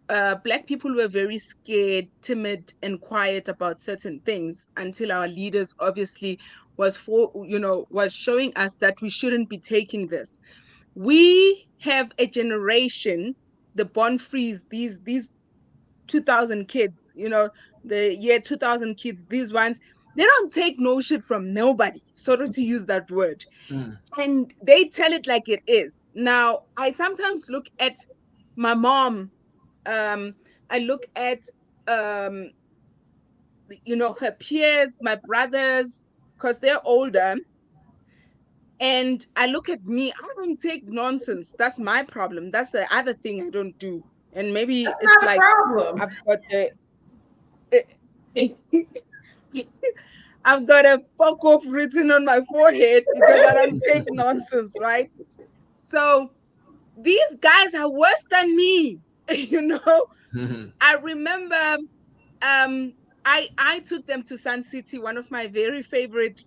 Black people were very scared, timid, and quiet about certain things until our leaders obviously was showing us that we shouldn't be taking this. We have a generation, the born frees, these 2000 kids, the year 2000 kids, these ones, they don't take no shit from nobody. Sorry to use that word. Mm. And they tell it like it is. Now, I sometimes look at my mom. I look at um, her peers, my brothers, because they're older. And I look at me, I don't take nonsense. That's my problem. That's the other thing I don't do. And maybe That's it's not a like problem. I've got the I've got a fuck off written on my forehead because I don't take nonsense, right? So these guys are worse than me. you know, I remember um I took them to Sun City, one of my very favorite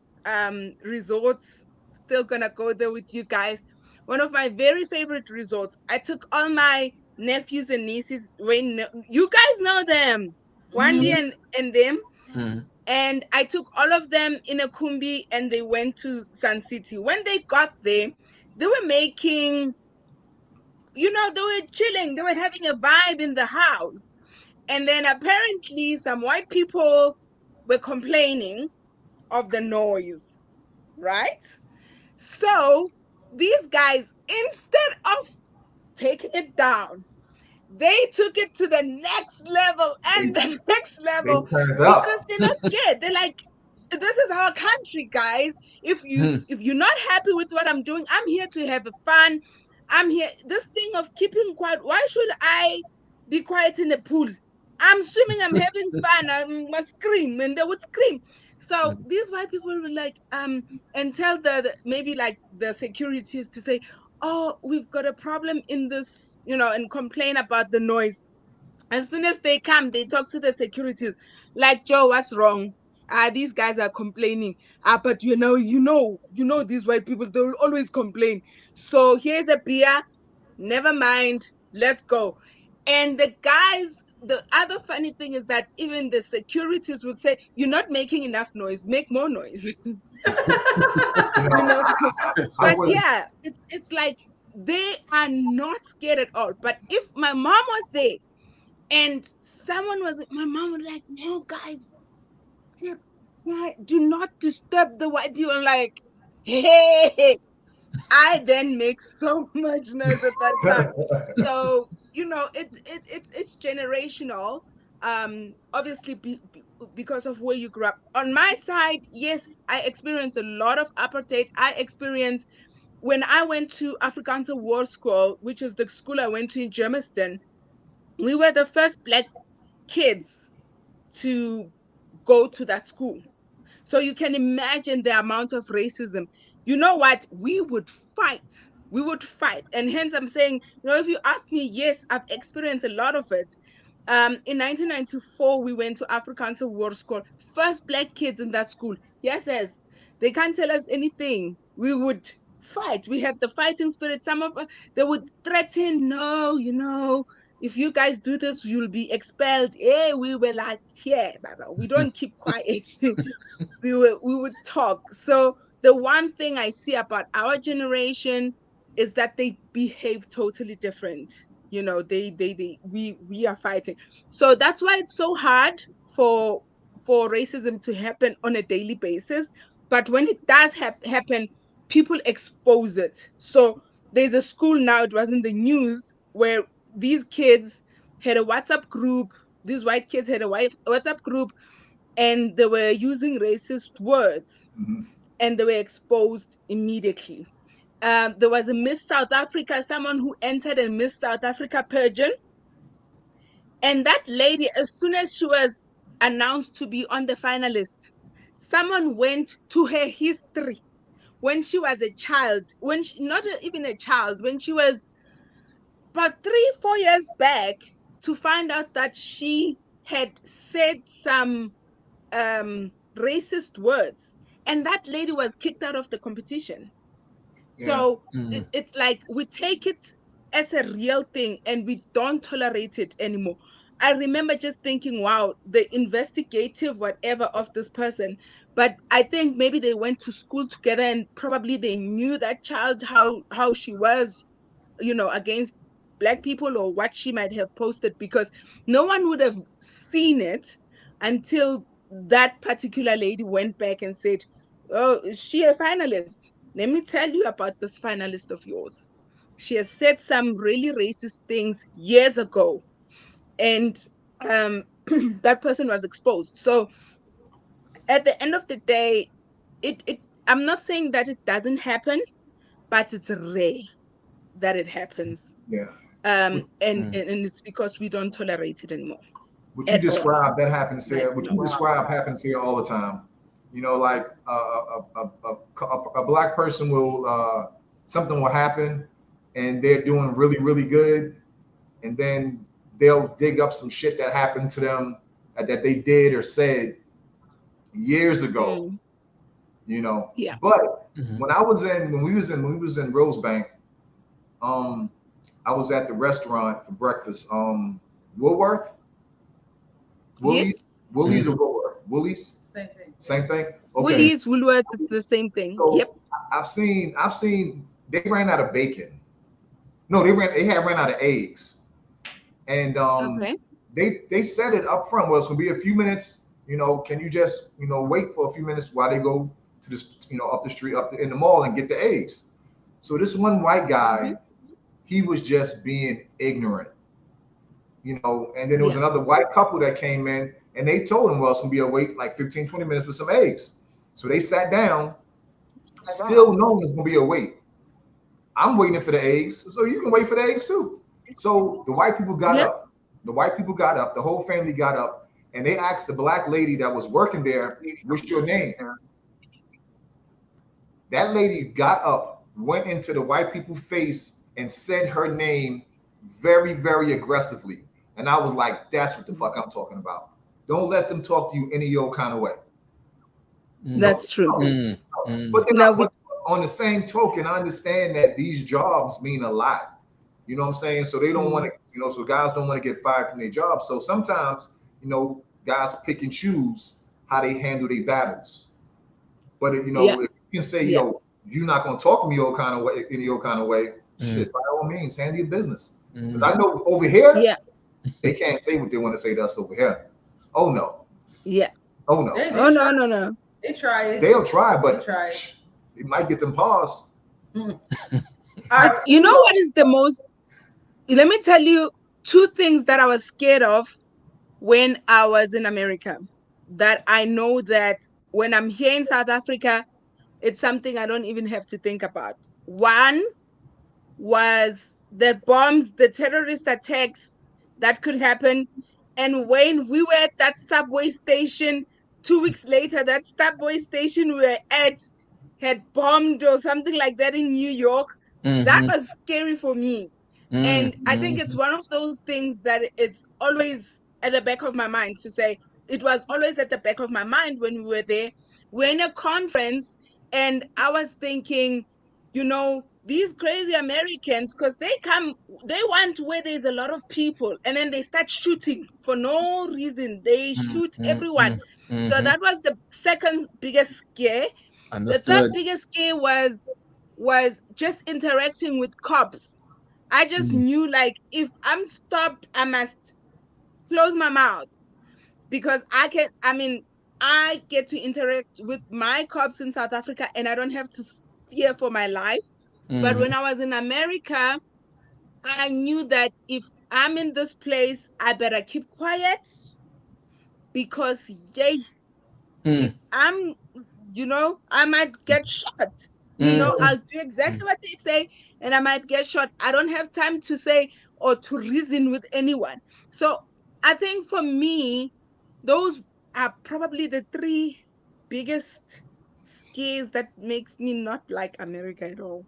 resorts. Still gonna go there with you guys. One of my very favorite resorts. I took all my nephews and nieces. When you guys know them, Wandy Mhm. and them. Mm. And I took all of them in a kumbi and they went to Sun City. When they got there, they were making, they were chilling, they were having a vibe in the house. And then apparently some white people were complaining of the noise, right? So these guys, instead of taking it down, they took it to the next level They and the next they level turned because up. they're not scared. They're like, this is our country, guys. Mm. If you're not happy with what I'm doing, I'm here to have fun. I'm here. This thing of keeping quiet, why should I be quiet in the pool? I'm swimming, I'm having fun, I'm gonna scream, and they would scream. So Mm. these white people were like, and tell maybe like the securities to say, oh, we've got a problem in this, and complain about the noise. As soon as they come, they talk to the securities, like, Joe, what's wrong? These guys are complaining. But these white people, they'll always complain. So here's a beer. Never mind. Let's go. And the other funny thing is that even the securities would say, you're not making enough noise, make more noise. You you know, know I but was yeah, it's like they are not scared at all. But if my mom was there and someone was, my mom would like, no, guys, do not disturb the white people. I'm like, hey, I then make so much noise at that time. So it's generational. obviously because of where you grew up. On my side, yes, I experienced a lot of apartheid. I experienced when I went to Afrikaanse War School, which is the school I went to in Germiston. We were the first Black kids to go to that school. So you can imagine the amount of racism. You know what? We would fight. We would fight. And hence I'm saying, if you ask me, yes, I've experienced a lot of it. In 1994, we went to Afrikaanse War School. First Black kids in that school. Yes. They can't tell us anything. We would fight. We had the fighting spirit. Some of us, they would threaten, no, if you guys do this, you'll be expelled. Hey, we were like, yeah, Baba, we don't keep quiet. we would talk. So the one thing I see about our generation is that they behave totally different. We are fighting. So that's why it's so hard for racism to happen on a daily basis. But when it does happen, people expose it. So there's a school now, it was in the news, where these kids had a WhatsApp group. These white kids had a WhatsApp group, and they were using racist words, Mm-hmm. and they were exposed immediately. There was a Miss South Africa, someone who entered a Miss South Africa pageant, and that lady, as soon as she was announced to be on the finalist, someone went to her history when she was a child, not even a child, when she was about 3-4 years back, to find out that she had said some racist words, and that lady was kicked out of the competition. Yeah. So it's like we take it as a real thing and we don't tolerate it anymore. I remember just thinking, wow, the investigative whatever of this person. But I think maybe they went to school together and probably they knew that child, how she was, against Black people, or what she might have posted, because no one would have seen it until that particular lady went back and said, oh, is she a finalist? Let me tell you about this finalist of yours. She has said some really racist things years ago, and that person was exposed. So at the end of the day, it I'm not saying that it doesn't happen, but it's rare that it happens. Yeah. And it's because we don't tolerate it anymore What you at all. described, that happens Like, here. What no. you describe happens here all the time. Like a black person will something will happen, and they're doing really really good, and then they'll dig up some shit that happened to them that they did or said years ago. Yeah. But when we was in Rosebank, I was at the restaurant for breakfast. Woolworth. Yes. Woolies or Woolworth? Woolies? Same thing. Same thing? Okay. Woolies, Woolworths, it's the same thing. So Yep. I've seen they ran out of bacon. No, they had ran out of eggs. And Okay. they said it up front. Well, it's gonna be a few minutes. Can you just wait for a few minutes while they go to this up the street in the mall and get the eggs? So this one white guy, he was just being ignorant. And then there was another white couple that came in, and they told him, well, it's gonna be a wait like 15-20 minutes for some eggs. So they sat down, still knowing it's gonna be a wait. I'm waiting for the eggs, so you can wait for the eggs too. So the white people got up. The white people got up. The whole family got up, and they asked the black lady that was working there, "What's your name?" That lady got up, went into the white people's face, and said her name very, very aggressively. And I was like, that's what the fuck I'm talking about. Don't let them talk to you any old kind of way. That's true. But then on the same token, I understand that these jobs mean a lot. You know what I'm saying? So they don't want to, so guys don't want to get fired from their jobs. So sometimes, guys pick and choose how they handle their battles. But if you can say, you're not gonna talk to me any kind of way, shit, by all means, handle your business. Because I know over here, they can't say what they want to say to us over here. Oh no. Yeah. Oh no. No. They try it. They'll try, but it might get them paused. You know what is the most? Let me tell you 2 things that I was scared of when I was in America, that I know that when I'm here in South Africa, it's something I don't even have to think about. One was the bombs, the terrorist attacks that could happen. And when we were at that subway station, 2 weeks later, that subway station we were at had bombed or something like that in New York. That Mm-hmm. was scary for me. And I think it's Mm-hmm. one of those things that it's always at the back of my mind to say, it was always at the back of my mind when we were there. We're in a conference, and I was thinking, these crazy Americans, because they want where there's a lot of people, and then they start shooting for no reason. They shoot everyone. So Mm-hmm. that was the second biggest scare. The third Understood. biggest scare was just interacting with cops. I just Mm. knew, like, if I'm stopped, I must close my mouth, because I get to interact with my cops in South Africa, and I don't have to fear for my life. But Mm-hmm. when I was in America, I knew that if I'm in this place, I better keep quiet, because yay, Mm. if I might get shot. Mm. I'll do exactly what they say, and I might get shot. I don't have time to say or to reason with anyone. So I think for me, those are probably the three biggest scares that makes me not like America at all.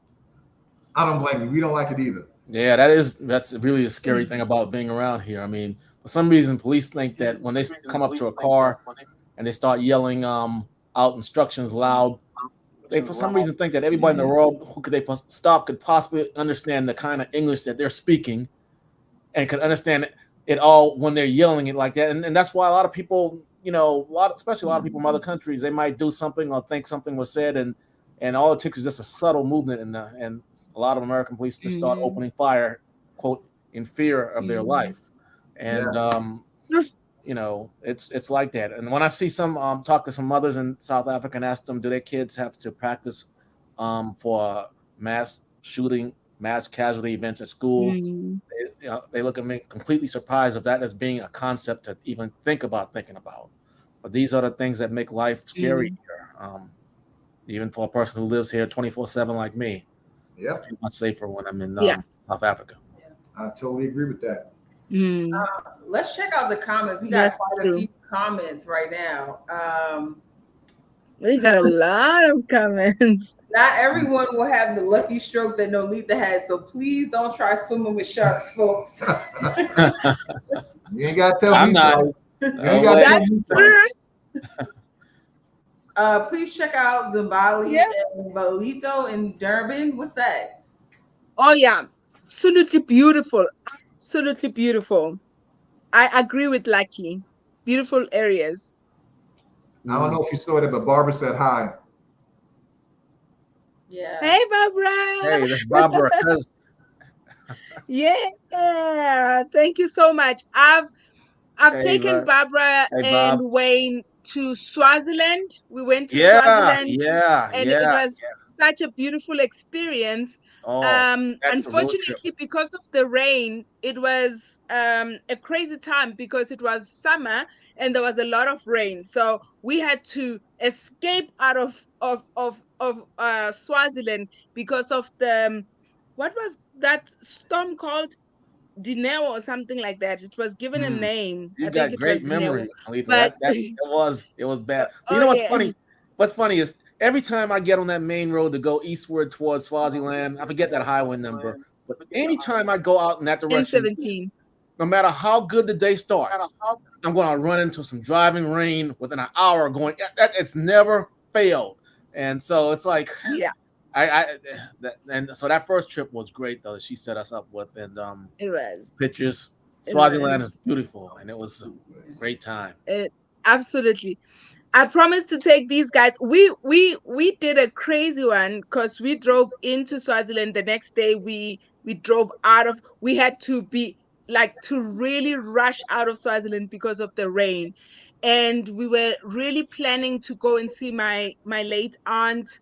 I don't blame you. We don't like it either. Yeah, that's really a scary thing about being around here. I mean, for some reason, police think that when they come up to a car and they start yelling out instructions loud, they for some reason think that everybody in the world who could they stop could possibly understand the kind of English that they're speaking and could understand it all when they're yelling it like that. And that's why a lot of people, especially a lot of people from other countries, they might do something or think something was said, and all it takes is just a subtle movement, and a lot of American police just start Mm, opening fire, quote, in fear of their mm. life. Yeah. And it's like that. And when I see some talk to some mothers in South Africa and ask them, do their kids have to practice for mass shooting, mass casualty events at school? Mm, They look at me completely surprised of that as being a concept to even thinking about. But these are the things that make life scary mm. here. Even for a person who lives here 24/7 like me, I Yep. feel much safer when I'm in Yeah. South Africa. I totally agree with that. Mm. Let's check out the comments. We got That's quite a true. few comments right now. We got a lot of comments. Not everyone will have the lucky stroke that Nolita had, so please don't try swimming with sharks, folks. You ain't gotta tell I'm me not. so. You ain't gotta tell That's me true. so. Please check out Zimbabwe Yeah. and Valito in Durban. What's that? Oh, yeah. Absolutely beautiful. Absolutely beautiful. I agree with Lucky. Beautiful areas. I don't know if you saw it, but Barbara said hi. Yeah. Hey, Barbara. Hey, that's Barbara. Yeah. Thank you so much. I've Hey, taken Barbara hey, and Bob. Wayne to Swaziland. We went to Yeah, Swaziland, yeah, and it yeah. was such a beautiful experience. Oh, that's the road trip. Unfortunately, because of the rain, it was a crazy time because it was summer and there was a lot of rain. So we had to escape out of Swaziland because of the what was that storm called? Dineo or something like that. It was given a Mm. name. You I think got it was great Dineo. memory, Alita. But That it was bad. But you oh know what's yeah. funny? What's funny is every time I get on that main road to go eastward towards Swaziland, I forget that highway number. But anytime I go out in that direction, N17. no matter how good the day starts, I'm going to run into some driving rain within an hour. It's never failed, and so it's like Yeah, and so that first trip was great though. That she set us up with and it was. pictures. It Swaziland is was. beautiful, and it was a great time. It absolutely. I promised to take these guys. We did a crazy one because we drove into Swaziland. The next day we drove out of. We had to be like to really rush out of Swaziland because of the rain, and we were really planning to go and see my late aunt.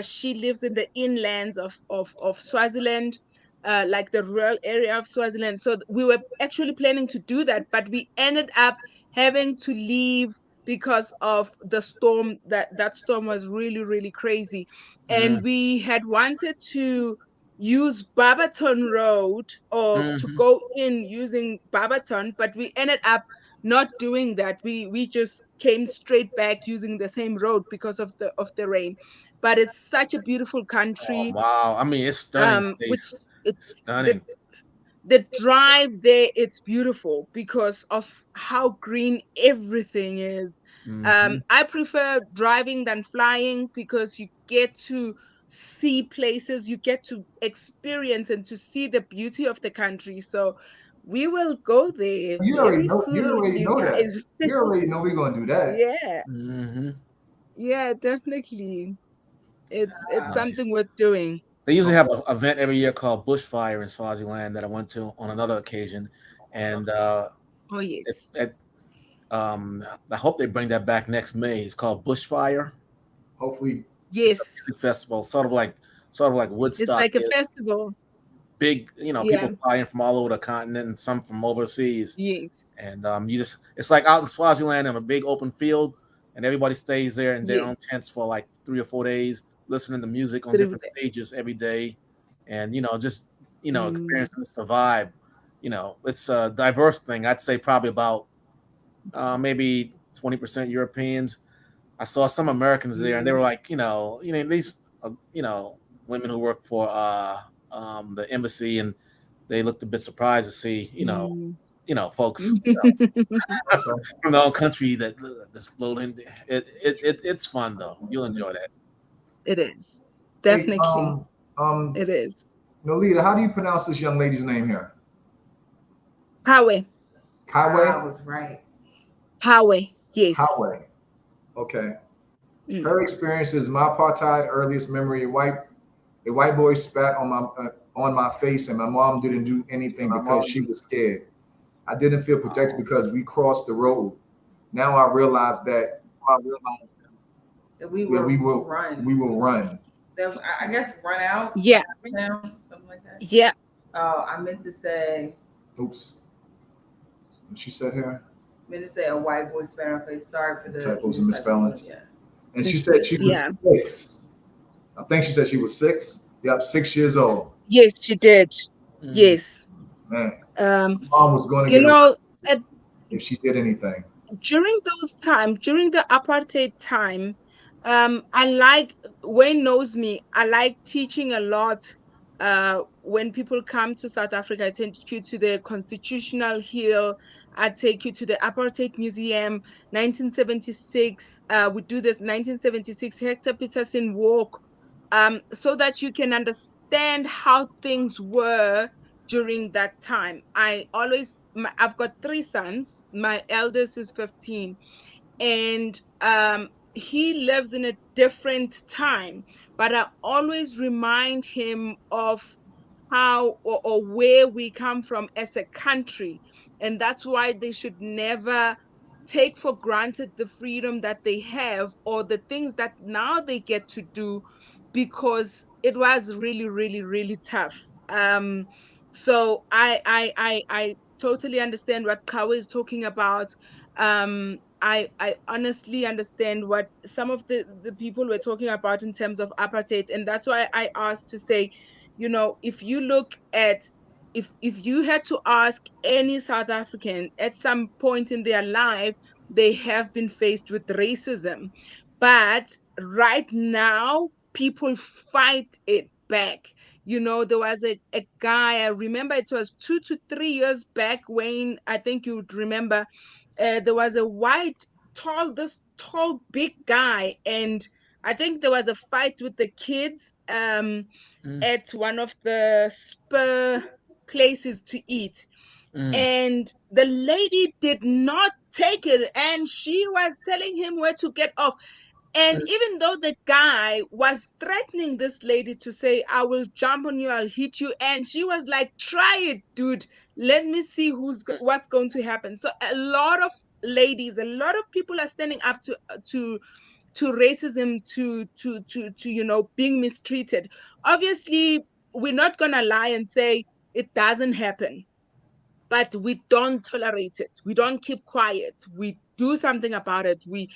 She lives in the inlands of Swaziland. like the rural area of Swaziland. So we were actually planning to do that, but we ended up having to leave because of the storm. That storm was really, really crazy. And Mm, we had wanted to use Barberton Road, or to mhm. go in using Barberton, but we ended up not doing that. We just came straight back using the same road because of the rain. But it's such a beautiful Oh, country. wow. I mean, it's stunning, With Stace. it's Stunning. the drive there, it's beautiful because of how green everything is. Hmm. I prefer driving than flying because you get to see places, you get to experience and to see the beauty of the country. So we will go there You already very know. You soon with already you know that. guys. You already know we're gonna do that. Yeah, Hmm. yeah, definitely. It's Wow. Nice. something worth doing. They usually have Okay. an event every year called Bushfire in Swaziland that I went to on another occasion, and Oh it, yes. it, I hope they bring that back next May. It's called Bushfire. Hopefully, It's a Yes. music festival, sort of like It's Woodstock like a is. festival. Big, Yeah. people fly in from all over the continent and some from overseas. Yes. And it's like out in Swaziland in a big open field, and everybody stays there in their own Yes. tents for like 3 or 4 days, listening to music on Through different that. stages every day, and just Mm. experiencing the vibe. It's a diverse thing. I'd say probably about maybe 20% Europeans. I saw some Americans there, and they Mm. were like, these, women who work for the embassy, and they looked a bit surprised to see, Mm. folks okay. from the whole country that's floating. It's fun though. You'll enjoy that. It is. Hey, Definitely. um, It is. Nolita, how do you pronounce this young lady's name here? Highway. Kaiway? I was right. Highway. Yes. Highway. Okay. Mm. Her experience is my apartheid earliest memory. A white boy spat on my face, and my mom didn't do anything because she was scared. I didn't feel protected because we crossed the road. Now I realize that That we yeah, we were will run. we will run. That I guess run out Yeah. now, something like that. Yeah. Oh, I meant to say. Oops. What she said here? I meant to say a white boy spat on her face. Sorry for the Typos and mistypos. misspellings. Yeah. And she said she was Yeah. 6. I think she said she was 6. Yep, 6 years old. Yes, she did. Mm. Yes. Man, Um, mom was going to you get know, arrested at, if she did anything. during the apartheid time, I like, Wayne knows me, I like teaching a lot. When people come to South Africa, I take you to the Constitutional Hill, I take you to the Apartheid Museum, 1976. We do this 1976 Hector Peterson walk, so that you can understand how things were during that time. I've got 3 sons. My eldest is 15, and he lives in a different time, but I always remind him of how, or where we come from as a country. And that's why they should never take for granted the freedom that they have, or the things that now they get to do, because it was really, really, really tough. So I totally understand what Kawa is talking about. I honestly understand what some of the people were talking about in terms of apartheid, and that's why I asked to say, if you look at, if you had to ask any South African at some point in their life, they have been faced with racism. But right now, people fight it back. There was a guy, I remember it was 2 to 3 years back, Wayne, I think you would remember. There was a this tall, big guy, and I think there was a fight with the kids. Mm. At one of the spur places to eat. Mm. And the lady did not take it, and she was telling him where to get off. And Mm. even though the guy was threatening this lady to say, I will jump on you, I'll hit you. And she was like, try it, dude. Let me see what's going to happen. So a lot of ladies, a lot of people are standing up to racism, to being mistreated. Obviously, we're not gonna lie and say it doesn't happen, but we don't tolerate it. We don't keep quiet. We do something about it. We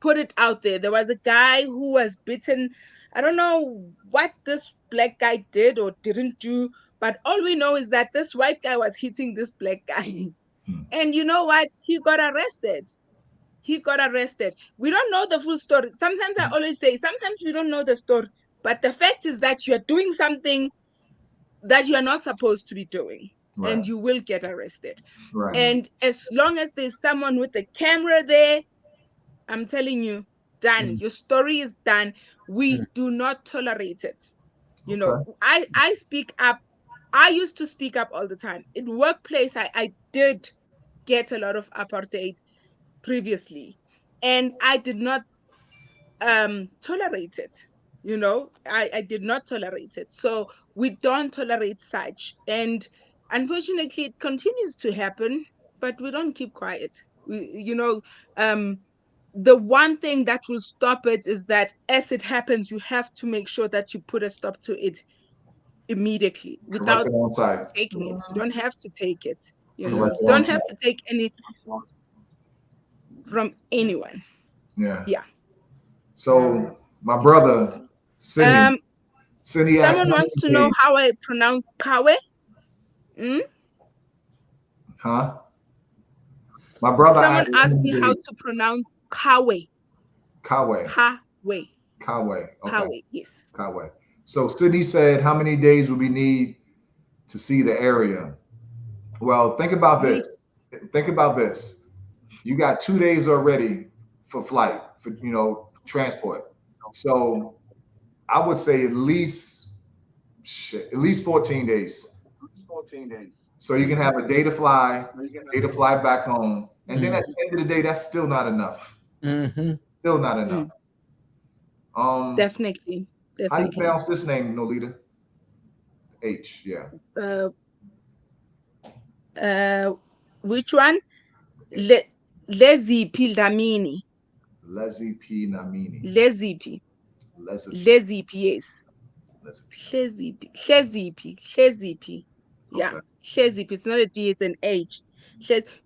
put it out there. There was a guy who was bitten. I don't know what this black guy did or didn't do, but all we know is that this white guy was hitting this black guy. And you know what? He got arrested. He got arrested. We don't know the full story. Sometimes I always say, sometimes we don't know the story, but the fact is that you're doing something that you're not supposed to be doing, Right. and you will get arrested. Right. And as long as there's someone with a camera there, I'm telling you, done. Your story is done. We do not tolerate it. You know, I speak up. I used to speak up all the time. In workplace, I did get a lot of apartheid previously, and I did not tolerate it. You know, I did not tolerate it. So we don't tolerate such, and unfortunately it continues to happen, but we don't keep quiet. The one thing that will stop it is that as it happens, you have to make sure that you put a stop to it immediately Correct without it on site. taking it. You don't have to take it. You Correct it don't on have site. to take any from anyone. Yeah. Yeah. So my brother, Cindy asked, Someone wants to know how I pronounce Kawe. Huh? My brother. Someone asked me how to pronounce Kawe. Kawe. Kawe. Kawe. Okay. Kawe. Yes. Kawe. So Sydney said, how many days would we need to see the area? Well, think about this. Think about this. You got 2 days already for flight, for transport. So I would say at least 14 days. 14 days. So you can have a day to fly back home. And then at the end of the day, that's still not enough. Still not enough. Definitely. How do you pronounce this name, Nolita? H, yeah. Which one? Leziphi Dlamini. Leziphi Namini. Leziphi. Yes. Leziphi. Yeah. Leziphi. It's not a D, it's an H.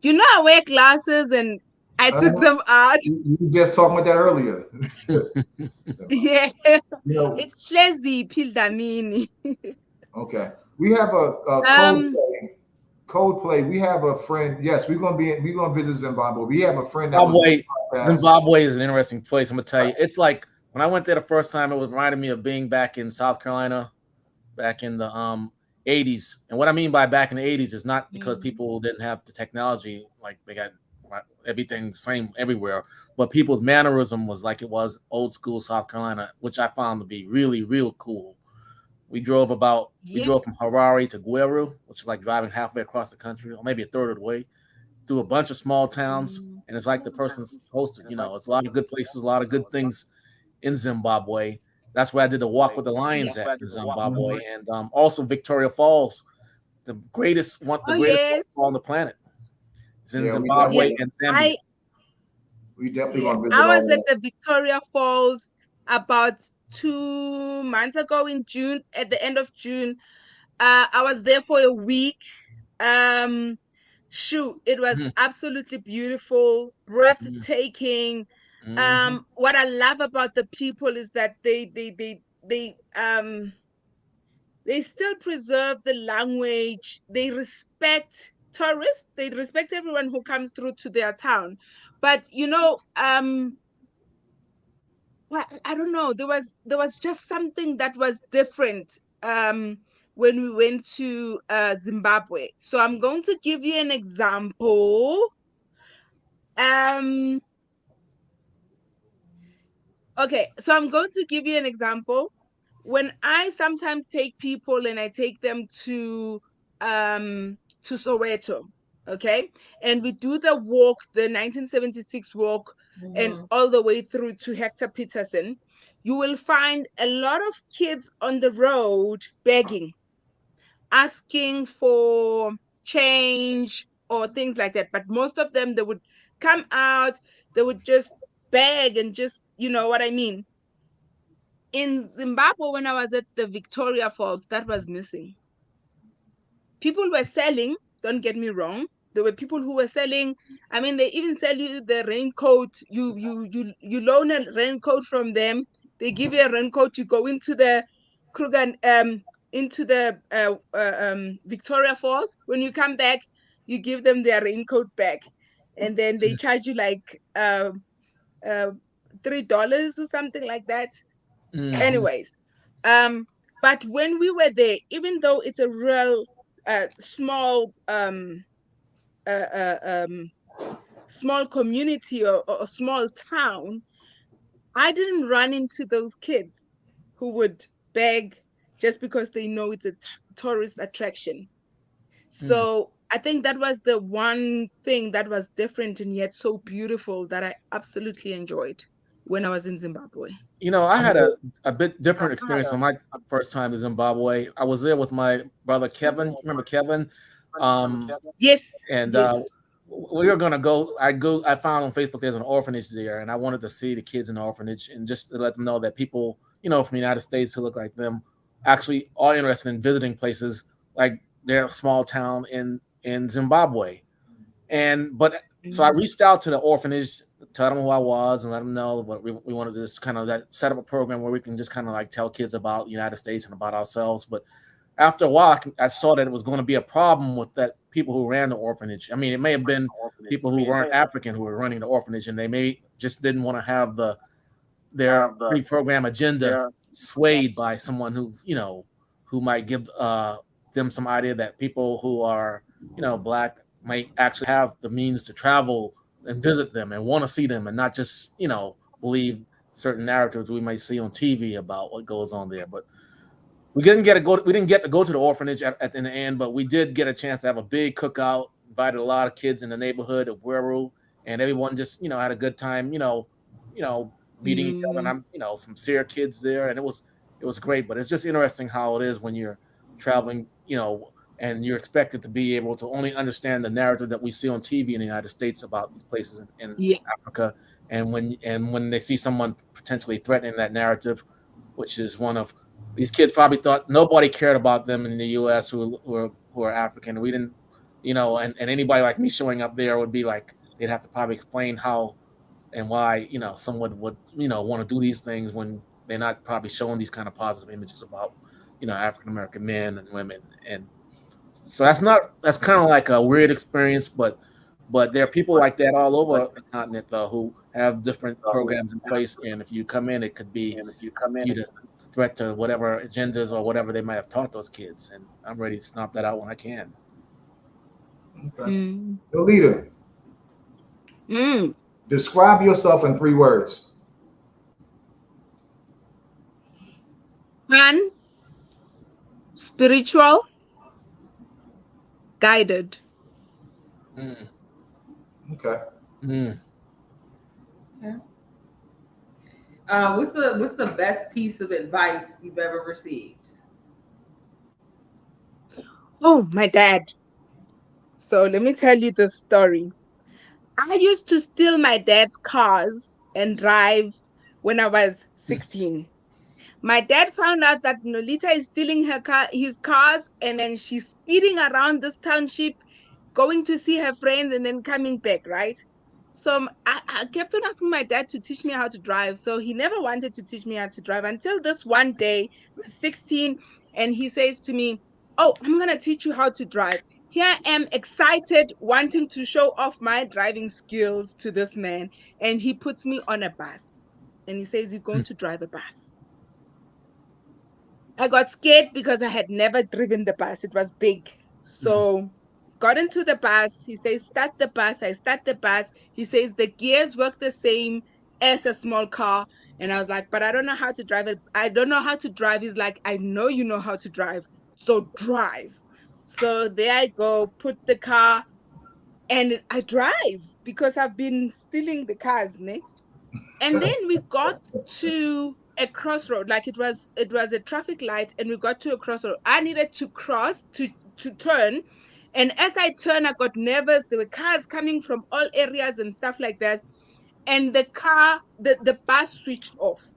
You know, I wear glasses and I took them out. You were just talking about that earlier. Yeah. It's Leziphi Dlamini. Okay. We have a Coldplay. We have a friend. Yes, we're gonna visit Zimbabwe. We have a friend that Zimbabwe is an interesting place. I'm gonna tell you. It's like when I went there the first time, it was reminding me of being back in South Carolina, back in the 80s. And what I mean by back in the 80s is not because people didn't have the technology, like they got everything the same everywhere, but people's mannerism was like it was old school South Carolina, which I found to be really, real cool. We drove from Harare to Gweru, which is like driving halfway across the country, or maybe a third of the way, through a bunch of small towns. And it's like the person's hosted. It's a lot of good places, a lot of good things in Zimbabwe. That's where I did the Walk with the Lions at in Zimbabwe, and also Victoria Falls, the greatest waterfall on the planet. It's in Zimbabwe and Zambia. We definitely want to visit. I was at the Victoria Falls about 2 months ago in June, at the end of June. I was there for a week. It was absolutely beautiful, breathtaking. What I love about the people is that they still preserve the language. They respect tourists. They respect everyone who comes through to their town. But I don't know. There was just something that was different when we went to Zimbabwe. So I'm going to give you an example. Okay, so I'm going to give you an example. When I sometimes take people and I take them to Soweto, okay, and we do the walk, the 1976 walk, and all the way through to Hector Peterson, you will find a lot of kids on the road begging, asking for change or things like that. But most of them, they would come out, they would just beg and just, you know what I mean? in Zimbabwe, when I was at the Victoria Falls, that was missing. People were selling, don't get me wrong. There were people who were selling. I mean, they even sell you the raincoat. You loan a raincoat from them. They give you a raincoat. You go into the Kruger, into the Victoria Falls. When you come back, you give them their raincoat back, and then they charge you like uh, $3 or something like that. Anyways, um, but when we were there, even though it's a real small uh, uh, um small community or small town, I didn't run into those kids who would beg just because they know it's a tourist attraction. So I think that was the one thing that was different and yet so beautiful that I absolutely enjoyed when I was in Zimbabwe. I had a bit different experience on my first time to Zimbabwe. I was there with my brother Kevin. Remember Kevin? Yes, And yes. we were gonna go. I found on Facebook there's an orphanage there, and I wanted to see the kids in the orphanage and just to let them know that people, from the United States who look like them, actually are interested in visiting places like their small town in Zimbabwe. But so I reached out to the orphanage, tell them who I was, and let them know what we wanted to just kind of set up a program where we can just kind of like tell kids about the United States and about ourselves. But after a while, I saw that it was going to be a problem with that people who ran the orphanage. I mean, it may have been people who weren't African who were running the orphanage, and they may just didn't want to have their pre-program agenda swayed by someone who might give them some idea that people who are black might actually have the means to travel and visit them and want to see them and not just believe certain narratives we might see on TV about what goes on there. But we didn't get to go to the orphanage in the end, but we did get a chance to have a big cookout. Invited a lot of kids in the neighborhood of Weru, and everyone just had a good time. Meeting each other. And I'm some Syria kids there, and it was great. But it's just interesting how it is when you're traveling, and you're expected to be able to only understand the narrative that we see on TV in the United States about these places in Africa, and when they see someone potentially threatening that narrative, which is one of these kids probably thought nobody cared about them in the U.S. who are African. We didn't, and anybody like me showing up there would be like they'd have to probably explain how and why someone would want to do these things when they're not probably showing these kind of positive images about African American men and women. And so that's kind of like a weird experience, but there are people like that all over the continent though who have different programs in place, and if you come in, it could be viewed as a threat to whatever agendas or whatever they might have taught those kids, and I'm ready to stomp that out when I can. Okay. Nolita, describe yourself in 3 words. Fun, spiritual, guided. Okay. What's the best piece of advice you've ever received? Oh, my dad. So let me tell you the story. I used to steal my dad's cars and drive when I was 16. My dad found out that Nolita is stealing his cars, and then she's speeding around this township, going to see her friends and then coming back, right? So I kept on asking my dad to teach me how to drive. So he never wanted to teach me how to drive until this one day, I was 16, and he says to me, "Oh, I'm going to teach you how to drive." Here I am, excited, wanting to show off my driving skills to this man. And he puts me on a bus and he says, "You're going to drive a bus." I got scared because I had never driven the bus. It was big. So got into the bus. He says, "Start the bus." I start the bus. He says the gears work the same as a small car. And I was like, "But I don't know how to drive it. I don't know how to drive." He's like, "I know you know how to drive. So drive." So there I go, put the car, and I drive because I've been stealing the cars, ne? And then we got to a crossroad, like it was a traffic light, and we got to a crossroad. I needed to cross to turn, and as I turned, I got nervous. There were cars coming from all areas and stuff like that, and the bus switched off.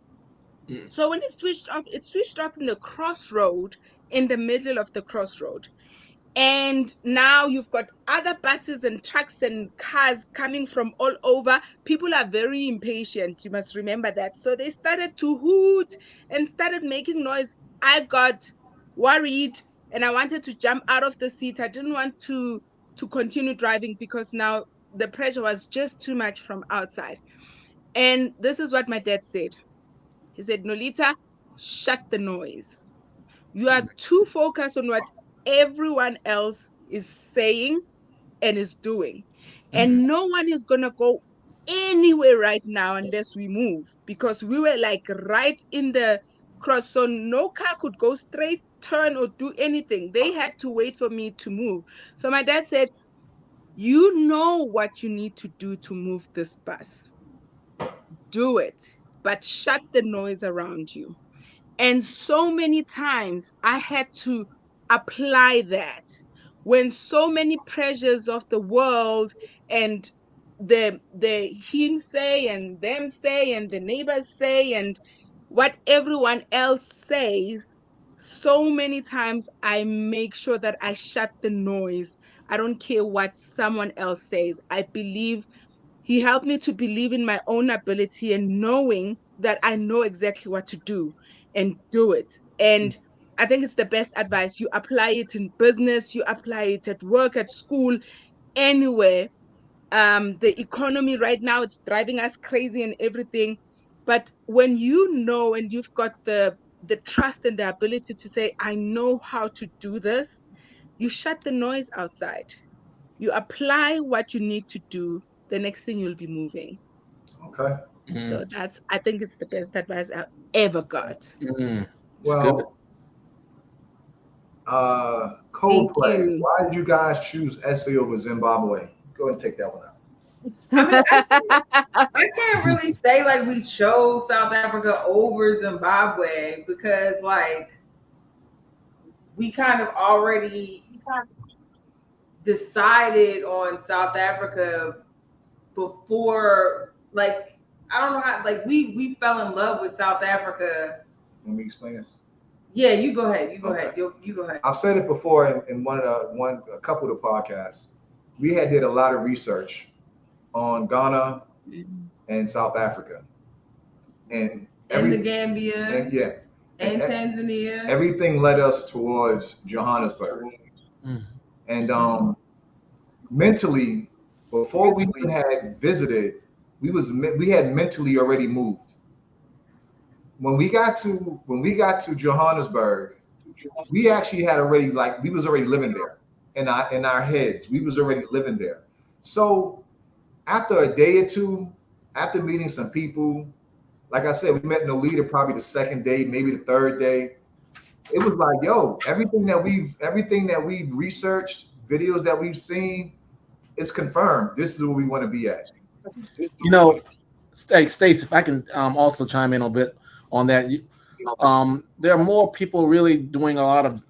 So when it switched off in the crossroad, in the middle of the crossroad. And now you've got other buses and trucks and cars coming from all over. People are very impatient. You must remember that. So they started to hoot and started making noise. I got worried and I wanted to jump out of the seat. I didn't want to continue driving because now the pressure was just too much from outside. And this is what my dad said. He said, Nolita, shut the noise. You are too focused on what everyone else is saying and is doing. And no one is going to go anywhere right now unless we move, because we were like right in the cross. So no car could go straight, turn, or do anything. They had to wait for me to move. So my dad said, you know what you need to do to move this bus. Do it, but shut the noise around you. And so many times I had to apply that when so many pressures of the world and the him say and them say and the neighbors say and what everyone else says, so many times I make sure that I shut the noise. I don't care what someone else says. I believe he helped me to believe in my own ability and knowing that I know exactly what to do and do it. And I think it's the best advice. You apply it in business, you apply it at work, at school, anywhere. The economy right now, it's driving us crazy and everything. But when you know and you've got the trust and the ability to say, I know how to do this, you shut the noise outside. You apply what you need to do. The next thing you'll be moving. Okay. So I think it's the best advice I've ever got. Well, Coldplay. Why did you guys choose SA over Zimbabwe? Go ahead and take that one out. I mean, I can't really say like we chose South Africa over Zimbabwe because like we kind of already decided on South Africa before, like, I don't know how, like we fell in love with South Africa. Let me explain this. Yeah, you go ahead. You go ahead. You go ahead. I've said it before in a couple of the podcasts. We did a lot of research on Ghana and South Africa, and the Gambia, and Tanzania. Everything led us towards Johannesburg, and mentally, before we even had visited, we had mentally already moved. When we got to Johannesburg, we actually had already, like, we was already living there in our heads. We was already living there. So after a day or two, after meeting some people, like I said, we met Nolita probably the second day, maybe the third day. It was like, yo, everything that we've researched, videos that we've seen, it's confirmed. This is where we want to be at. You know, Stace, if I can also chime in a bit on that. There are more people really doing a lot of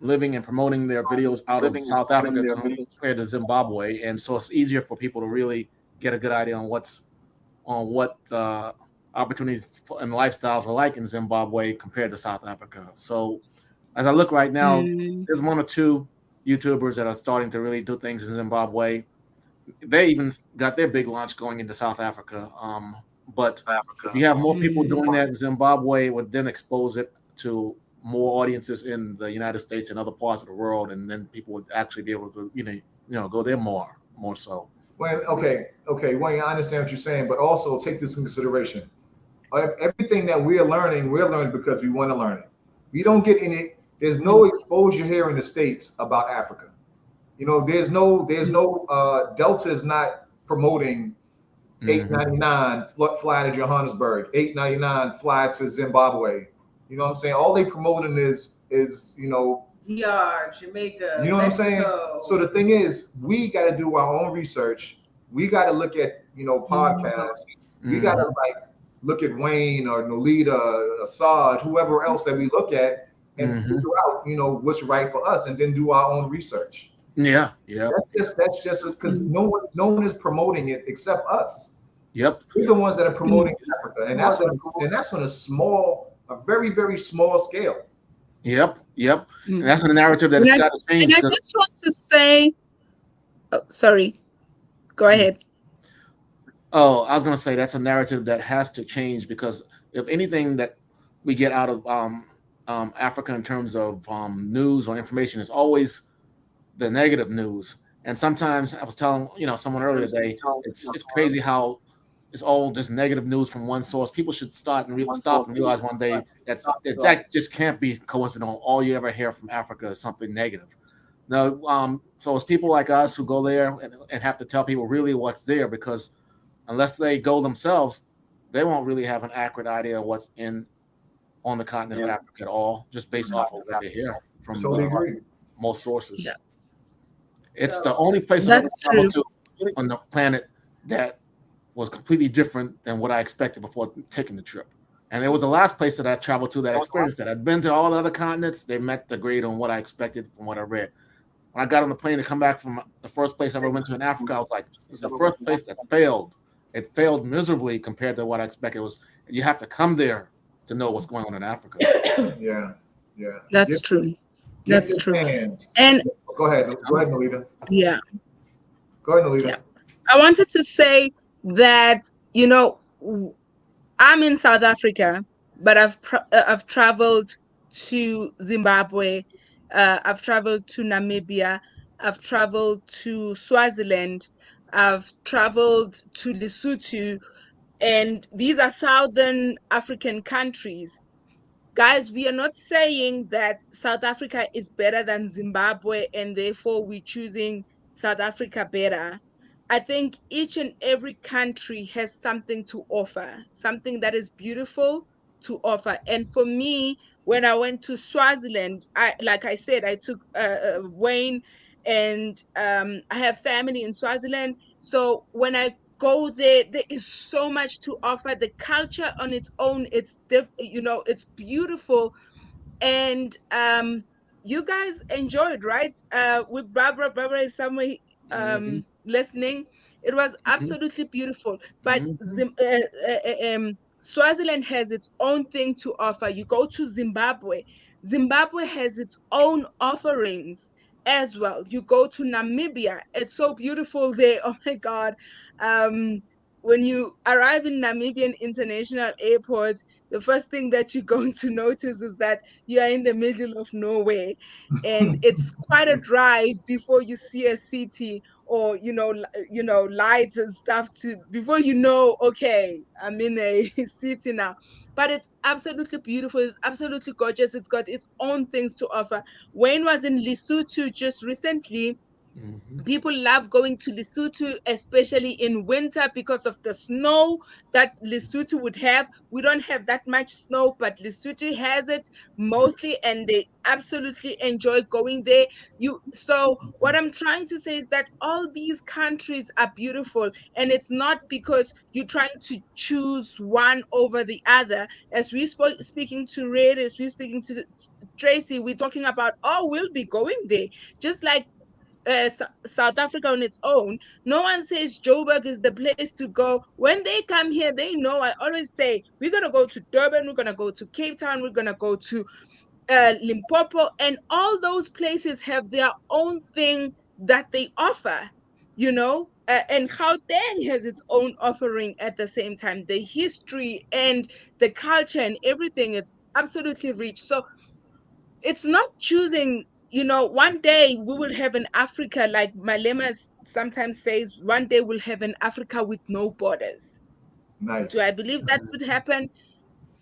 living and promoting their videos out of South Africa compared to Zimbabwe, and so it's easier for people to really get a good idea on what opportunities and lifestyles are like in Zimbabwe compared to South Africa. So as I look right now, there's one or two YouTubers that are starting to really do things in Zimbabwe. They even got their big launch going into South Africa. But if you have more people doing that in Zimbabwe, it would then expose it to more audiences in the United States and other parts of the world, and then people would actually be able to, go there more so. Well, okay, Wayne, I understand what you're saying, but also take this in consideration. Everything that we're learning because we want to learn it. We don't get in it. There's no exposure here in the States about Africa. There's no Delta is not promoting $8.99 fly to Johannesburg, $8.99 fly to Zimbabwe. You know what I'm saying? All they promoting is DR, Jamaica. You know what I'm saying? So the thing is, we got to do our own research. We got to look at podcasts. We got to look at Wayne or Nolita, Assad, whoever else that we look at, and figure out what's right for us, and then do our own research. Yeah. That's just because no one is promoting it except us. Yep. We're the ones that are promoting Africa, and that's on a very, very small scale. Yep. Yep. And Mm. that's the narrative that And has I, got to and change. I Because just want to say, oh, sorry, go ahead. oh, I was going to say that's a narrative that has to change, because if anything that we get out of Africa in terms of news or information is always the negative news. And sometimes I was telling someone earlier today, it's crazy how it's all just negative news from one source. People should stop and realize one day that just can't be coincidental. All you ever hear from Africa is something negative. No, so it's people like us who go there and have to tell people really what's there, because unless they go themselves, they won't really have an accurate idea of what's in on the continent of Africa at all, just based off of what they hear from Totally agree. most sources. Yeah, It's the only place I've ever that's traveled true. to on the planet that was completely different than what I expected before taking the trip. And it was the last place that I traveled to that experienced that. I'd been to all the other continents. They met the grade on what I expected from what I read. When I got on the plane to come back from the first place I ever went to in Africa, I was like, this is the first place that failed. It failed miserably compared to what I expected. It was, you have to come there to know what's going on in Africa. Yeah, yeah. That's true. That's Gifted true. hands. And Go ahead, Nolita. yeah, Go ahead, Nolita. yeah. I wanted to say that, you know, I'm in South Africa, but I've traveled to Zimbabwe, I've traveled to Namibia, I've traveled to Swaziland, I've traveled to Lesotho, and these are Southern African countries. Guys, we are not saying that South Africa is better than Zimbabwe and therefore we're choosing South Africa better. I think each and every country has something to offer, something that is beautiful to offer. And for me, when I went to Swaziland, like I said, I took Wayne, and I have family in Swaziland. So when I go there, there is so much to offer. The culture on its own, it's beautiful. And you guys enjoyed, right? With Barbara is somewhere Mm-hmm. listening. It was Mm-hmm. absolutely beautiful. But Mm-hmm. Swaziland has its own thing to offer. You go to Zimbabwe, Zimbabwe has its own offerings as well. You go to Namibia, it's so beautiful there. Oh my God. Um, when you arrive in Namibian International Airport, the first thing that you're going to notice is that you are in the middle of nowhere, and it's quite a drive before you see a city, or lights and stuff, to before you know, okay, I'm in a city now. But it's absolutely beautiful, it's absolutely gorgeous, it's got its own things to offer. Wayne was in Lesotho just recently. Mm-hmm. People love going to Lesotho, especially in winter, because of the snow that Lesotho would have. We don't have that much snow, but Lesotho has it mostly, and they absolutely enjoy going there. So what I'm trying to say is that all these countries are beautiful, and it's not because you're trying to choose one over the other. As we speaking to Red, as we speaking to Tracy, we're talking about, oh, we'll be going there. Just like South Africa on its own. No one says Joburg is the place to go. When they come here, they know. I always say, we're going to go to Durban, we're going to go to Cape Town, we're going to go to Limpopo, and all those places have their own thing that they offer, and Gauteng has its own offering at the same time. The history and the culture and everything, it's absolutely rich. So it's not choosing, one day we will have an Africa, like Malema sometimes says, one day we'll have an Africa with no borders. Do I Nice. believe that would happen?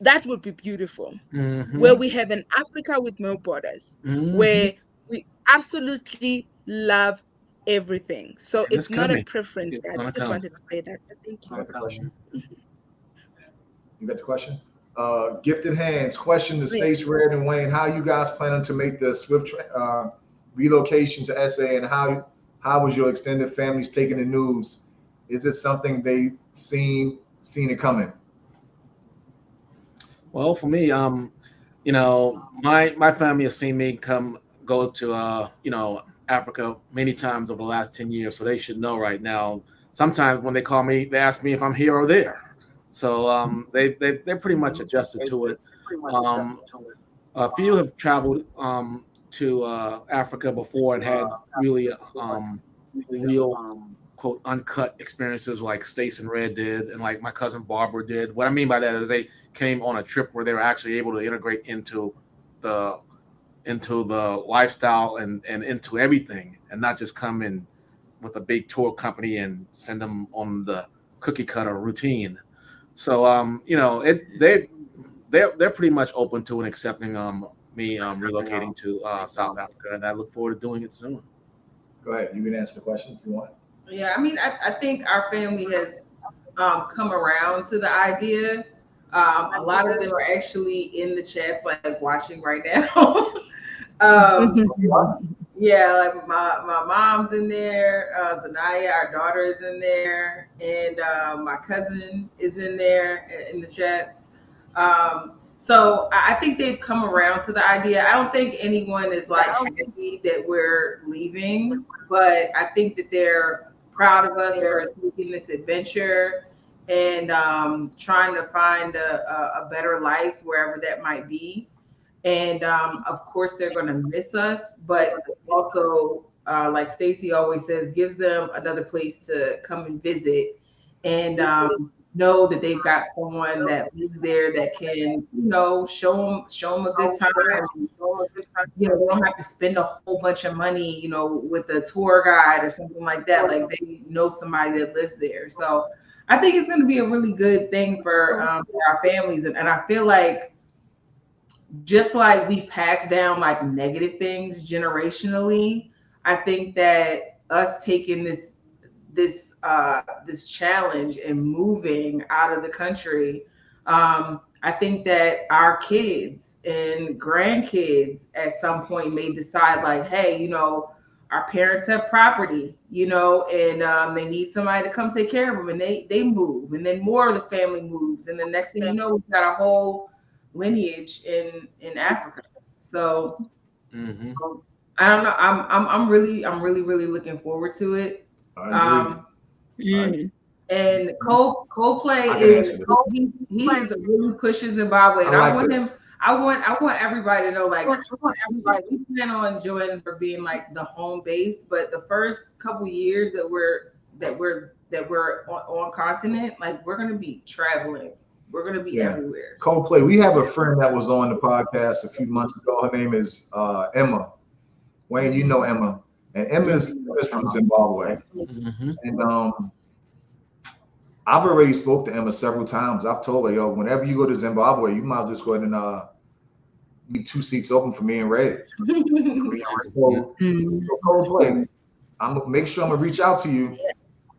That would be beautiful, where Mm-hmm. we have an Africa with no borders, Mm-hmm. where we absolutely love everything. So And it's it's not a coming. preference, It's guys. gonna I just come. wanted to say that. Thank You you. got the question? You got the question? Gifted hands. Question to Yeah. Stace, Red, and Wayne. How you guys planning to make the swift relocation to SA, and how was your extended families taking the news? Is it something they seen it coming? Well, for me, my family has seen me go to Africa many times over the last 10 years, so they should know right now. sometimes when they call me, they ask me if I'm here or there. So they're pretty much adjusted to it. Um, a few have traveled to Africa before and had really real quote uncut experiences like Stace and Red did, and like my cousin Barbara did. What I mean by that is they came on a trip where they were actually able to integrate the the lifestyle and into everything, and not just come in with a big tour company and send them on the cookie cutter routine. So they're pretty much open to and accepting me relocating to South Africa, and I look forward to doing it soon. Go ahead. You can answer the question if you want. Yeah, I mean, I think our family has come around to the idea. A lot of them are actually in the chats, like watching right now. Yeah, like my mom's in there, Zanaya, our daughter is in there, and my cousin is in there in the chats. So I think they've come around to the idea. I don't think anyone is like happy that we're leaving, but I think that they're proud of us for taking this adventure and trying to find a better life wherever that might be. And of course, they're going to miss us, but also, like Stacey always says, gives them another place to come and visit and know that they've got someone that lives there that can, show them a good time. They don't have to spend a whole bunch of money, with a tour guide or something like that. Like they know somebody that lives there. So I think it's going to be a really good thing for our families, and I feel like, just like we pass down like negative things generationally, I think that us taking this challenge and moving out of the country, I think that our kids and grandkids at some point may decide like, hey, our parents have property, and they need somebody to come take care of them, and they move, and then more of the family moves, and the next thing you know, we've got a whole lineage in Africa. So I don't know. I'm really looking forward to it. I agree. And Coldplay is he is really pushing Zimbabwe, and I want him. I want everybody to know, like, we plan on Johannesburg being like the home base, but the first couple years that we're on continent, like we're gonna be traveling. We're gonna be everywhere. Coldplay. We have a friend that was on the podcast a few months ago. Her name is Emma. Wayne, you know Emma, and Emma's from Zimbabwe, and I've already spoke to Emma several times. I've told her, yo, whenever you go to Zimbabwe, you might as well just go ahead and leave 2 seats open for me and Red. So Coldplay, I'm gonna make sure I'm gonna reach out to you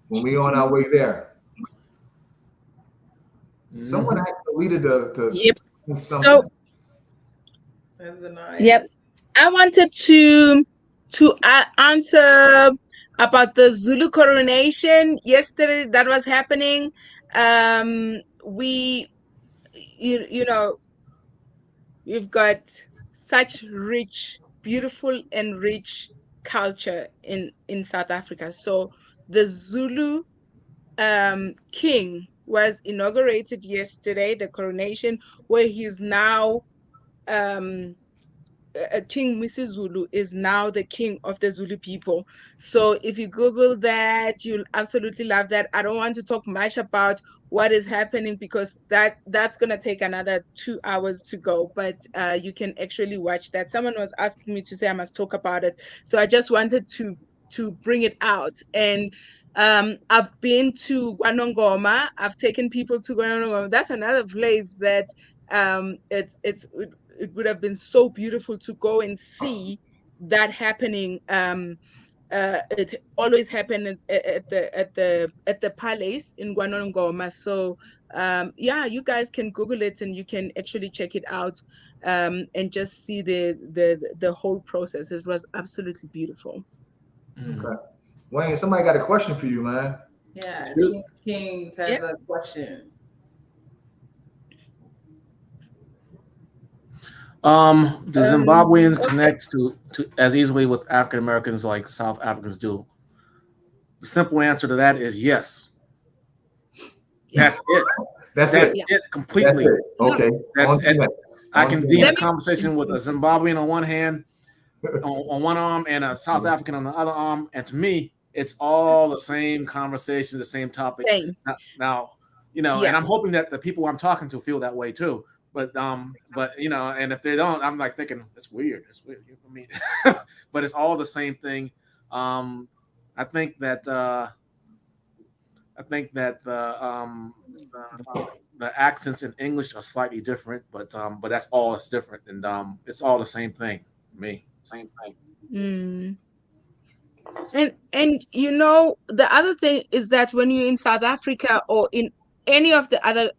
when we on our way there. Someone asked Nolita to something. So, yep, I wanted to answer about the Zulu coronation yesterday that was happening. We've got such beautiful and rich culture in South Africa. So the Zulu king was inaugurated yesterday, the coronation, where he's now King Zulu is now the king of the Zulu people. So if you Google that, you'll absolutely love that. I don't want to talk much about what is happening because that's going to take another 2 hours to go, but you can actually watch that. Someone was asking me to say I must talk about it. So I just wanted to bring it out. And I've been to Guanongoma. I've taken people to Guanongoma. That's another place that it would have been so beautiful to go and see that happening. It always happens at the palace in Guanongoma. So you guys can Google it and you can actually check it out and just see the whole process. It was absolutely beautiful. Okay. Wayne, somebody got a question for you, man. Yeah, Kings has a question. Do Zimbabweans connect to as easily with African Americans like South Africans do? The simple answer to that is yes. Yeah. That's it. That's That's it. it That's completely. it. Okay. That's On to the it's, next. I On to can the be in a Let me- conversation with a Zimbabwean on one hand, on one arm, and a South African on the other arm, and to me, it's all the same conversation, the same topic. Same. Now, you know, and Yeah. I'm hoping that the people I'm talking to feel that way too. But you know, and if they don't, I'm like thinking it's weird. It's weird. I mean, but it's all the same thing. I think that the accents in English are slightly different, but that's all it's different, and it's all the same thing. Me, same thing. Mm. And you know, the other thing is that when you're in South Africa or in any of the other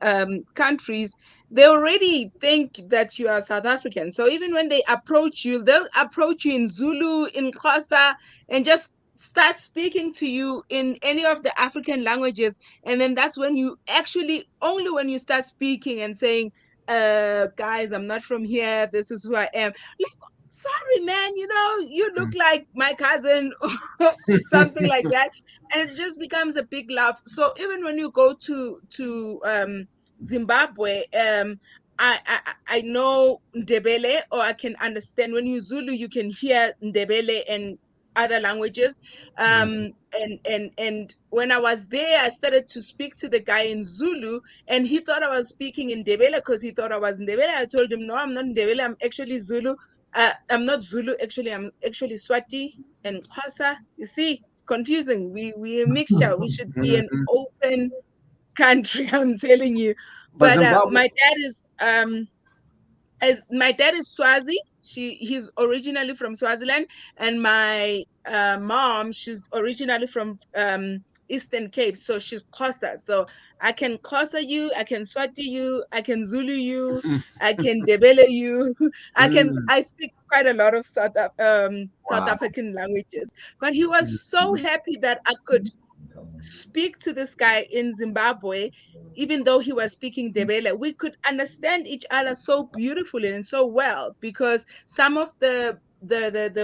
countries, they already think that you are South African. So even when they approach you, they'll approach you in Zulu, in Xhosa, and just start speaking to you in any of the African languages. And then that's when you actually, only when you start speaking and saying, guys, I'm not from here, this is who I am. Like, sorry, man, you know, you look like my cousin, something like that, and it just becomes a big laugh. So even when you go to Zimbabwe, I know Ndebele, or I can understand. When you Zulu, you can hear Ndebele and other languages. And when I was there, I started to speak to the guy in Zulu, and he thought I was speaking in Ndebele because he thought I was Ndebele. I told him, no, I'm not Ndebele, I'm actually Zulu. I'm not Zulu, actually. I'm actually Swati and Xhosa. You see, it's confusing. We're a mixture. We should be an Mhm. open country. I'm telling you. But But Zimbabwe, my dad is Swazi. He's originally from Swaziland, and my mom, she's originally from Eastern Cape, so she's Xhosa. So I can Xhosa you, I can Swati you, I can Zulu you, I can Debele you. mm, I speak quite a lot of South Wow. African languages. But he was so happy that I could speak to this guy in Zimbabwe, even though he was speaking Debele. We could understand each other so beautifully and so well, because some of the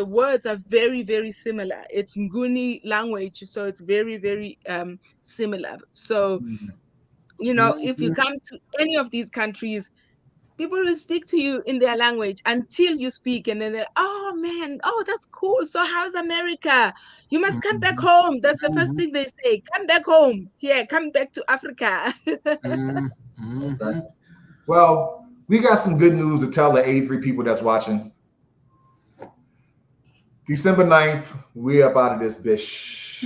words are very, very similar. It's Nguni language, so it's very, very similar. So, you know, if you mhm. come to any of these countries, people will speak to you in their language until you speak, and then they're, oh man, oh, that's cool. So how's America? You must come back Mhm. home. That's the first Mhm. thing they say. Come back home. Yeah, come back to Africa. Mhm. Okay. Mhm. Well, we got some good news to tell the 83 people that's watching. December 9th, we up out of this bitch.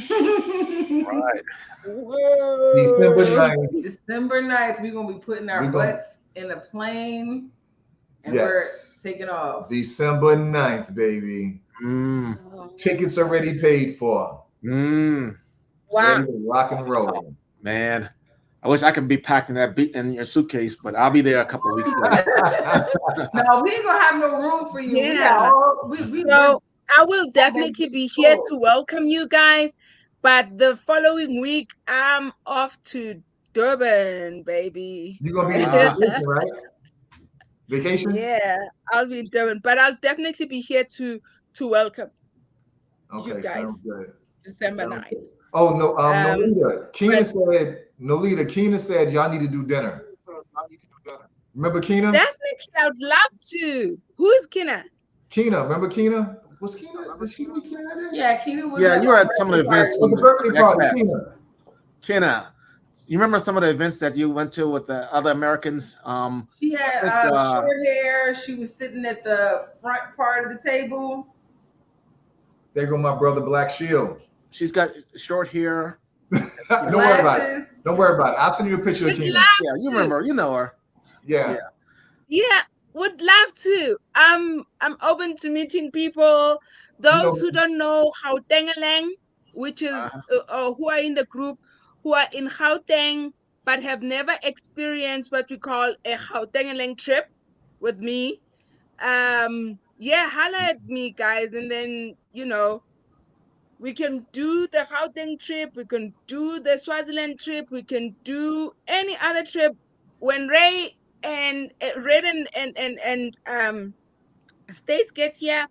Right. December Whoa. 9th. December 9th, we're gonna be putting our We're gonna, butts in a plane and we're yes. taking off. December 9th, baby. Mm. Tickets already paid for. Mm. Wow. Ready to rock and roll. Man, I wish I could be packed in that in your suitcase, but I'll be there a couple of weeks later. No, we ain't gonna have no room for you. We got Yeah. all we're So I will definitely be here to welcome you guys. But the following week, I'm off to Durban, baby. You're gonna be on Ah, vacation, right? Vacation? Yeah, I'll be in Durban, but I'll definitely be here to welcome you Okay, sounds guys good. December Sounds 9th. good. Oh no, Um, Nolita. but Keena said y'all need to do dinner. Remember Keena? definitely I would love to. Who is Kina? Keena, remember Keena? Was Keena? Did she meet Keena that day? yeah, Keena was yeah, at you my were at some of the birthday events It party. was from a birthday the party, expats. Keena. Kenna, you remember some of the events that you went to with the other Americans? She I had think short hair. She was sitting at the front part of the table. There go my brother Black Shield. she's got short hair. Don't worry about it. Glasses. Don't worry about it. I'll send you a picture of Would Keena. love Yeah, you to. remember, you know her. Yeah. Yeah, would love to. I'm open to meeting people. You Those know, who don't know Gauteng, which is Uh, who are in the group, who are in Gauteng but have never experienced what we call a Gauteng trip with me. Yeah, holla at me, guys, and then we can do the Gauteng trip, we can do the Swaziland trip, we can do any other trip. When Ray and Red and Stace gets here,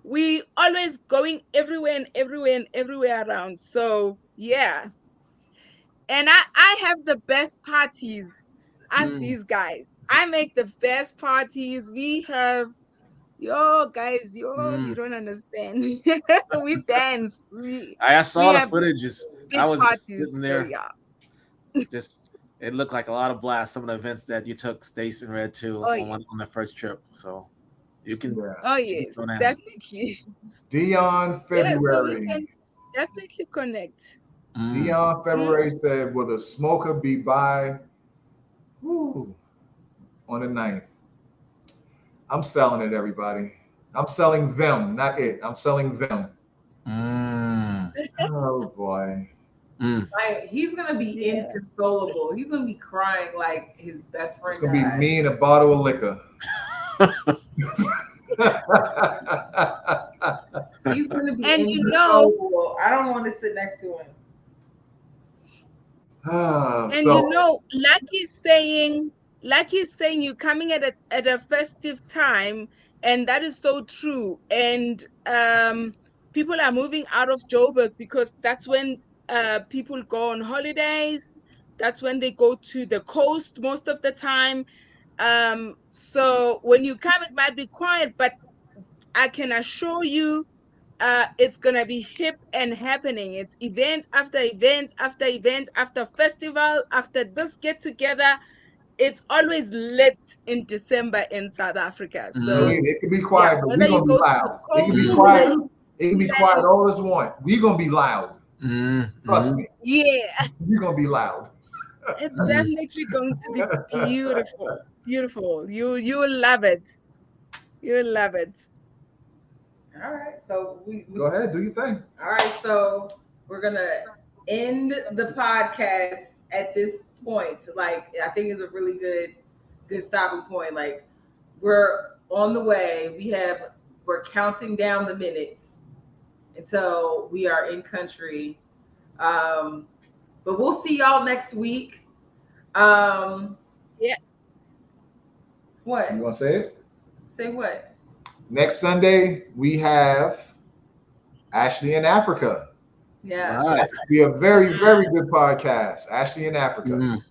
we always going everywhere and everywhere and everywhere around. So yeah. And I have the best parties as Mm, these guys. I make the best parties. We have guys, you mm. don't understand. We dance. I We saw the have footages. I big was just parties. sitting So there, yeah. just it looked like a lot of blast. Some of the events that you took Stace and Red to Oh on yeah. on their first trip. So you can Yeah. Oh you can yes, go down. definitely. Dion Yeah, so we February. can definitely connect. Mm. Dion Mm. February said, "Will the smoker be by woo, on the 9th?" I'm selling it, everybody. I'm selling them, not it. I'm selling them. Mm. Oh boy. Mm. Like he's gonna be Yeah. inconsolable. He's gonna be crying like his best It's friend gonna be died. me and a bottle of liquor. He's gonna be And you know, inconsolable. I don't want to sit next to him. and you So know, like he's saying you're coming at a festive time, and that is so true. And people are moving out of Joburg because that's when people go on holidays. That's when they go to the coast most of the time. So when you come, it might be quiet, but I can assure you it's gonna be hip and happening. It's event after event after event after festival after this get together. It's always lit in December in South Africa. Mm. So believe me, it can be yeah, quiet, but we're whether you gonna be go to the loud. It can coast, be Mm. whether quiet. you It can be quiet lands, all as want. We're gonna be loud. Mm. Trust Mm. me. yeah, We're gonna be loud. it's Mm. definitely going to be beautiful. Beautiful. You will love it. You'll love it. All right, so we Go ahead, do your thing. all right, so we're gonna end the podcast at this point. Like I think is a really good stopping point. Like we're on the way. We're counting down the minutes until we are in country. Um, but we'll see y'all next week. Um, Yeah. what? You wanna say it? Say what? Next Sunday we have Ashley in Africa. Yeah. Right. Be a very, Wow. very good podcast. Ashley in Africa. Mm.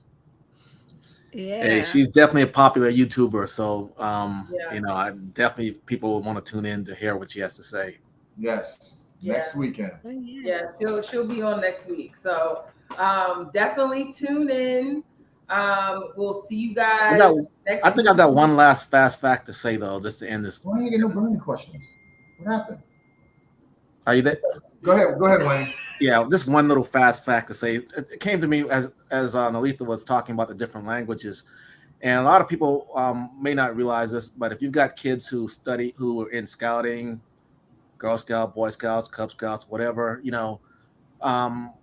Hey, Yeah. she's definitely a popular YouTuber, so Yeah. I definitely people will want to tune in to hear what she has to say. Yes. Yeah. Next weekend. Oh, yeah. Yeah, she'll be on next week. So definitely tune in. We'll see you We guys got, next I think week. I've got one last fast fact to say though, just to end this. Why you get no burning questions? What happened? Are you there? Go ahead, Wayne. Yeah, just one little fast fact to say. It came to me as Nolita was talking about the different languages, and a lot of people may not realize this, but if you've got kids who are in scouting, Girl Scout, Boy Scouts, Cub Scouts, whatever, um,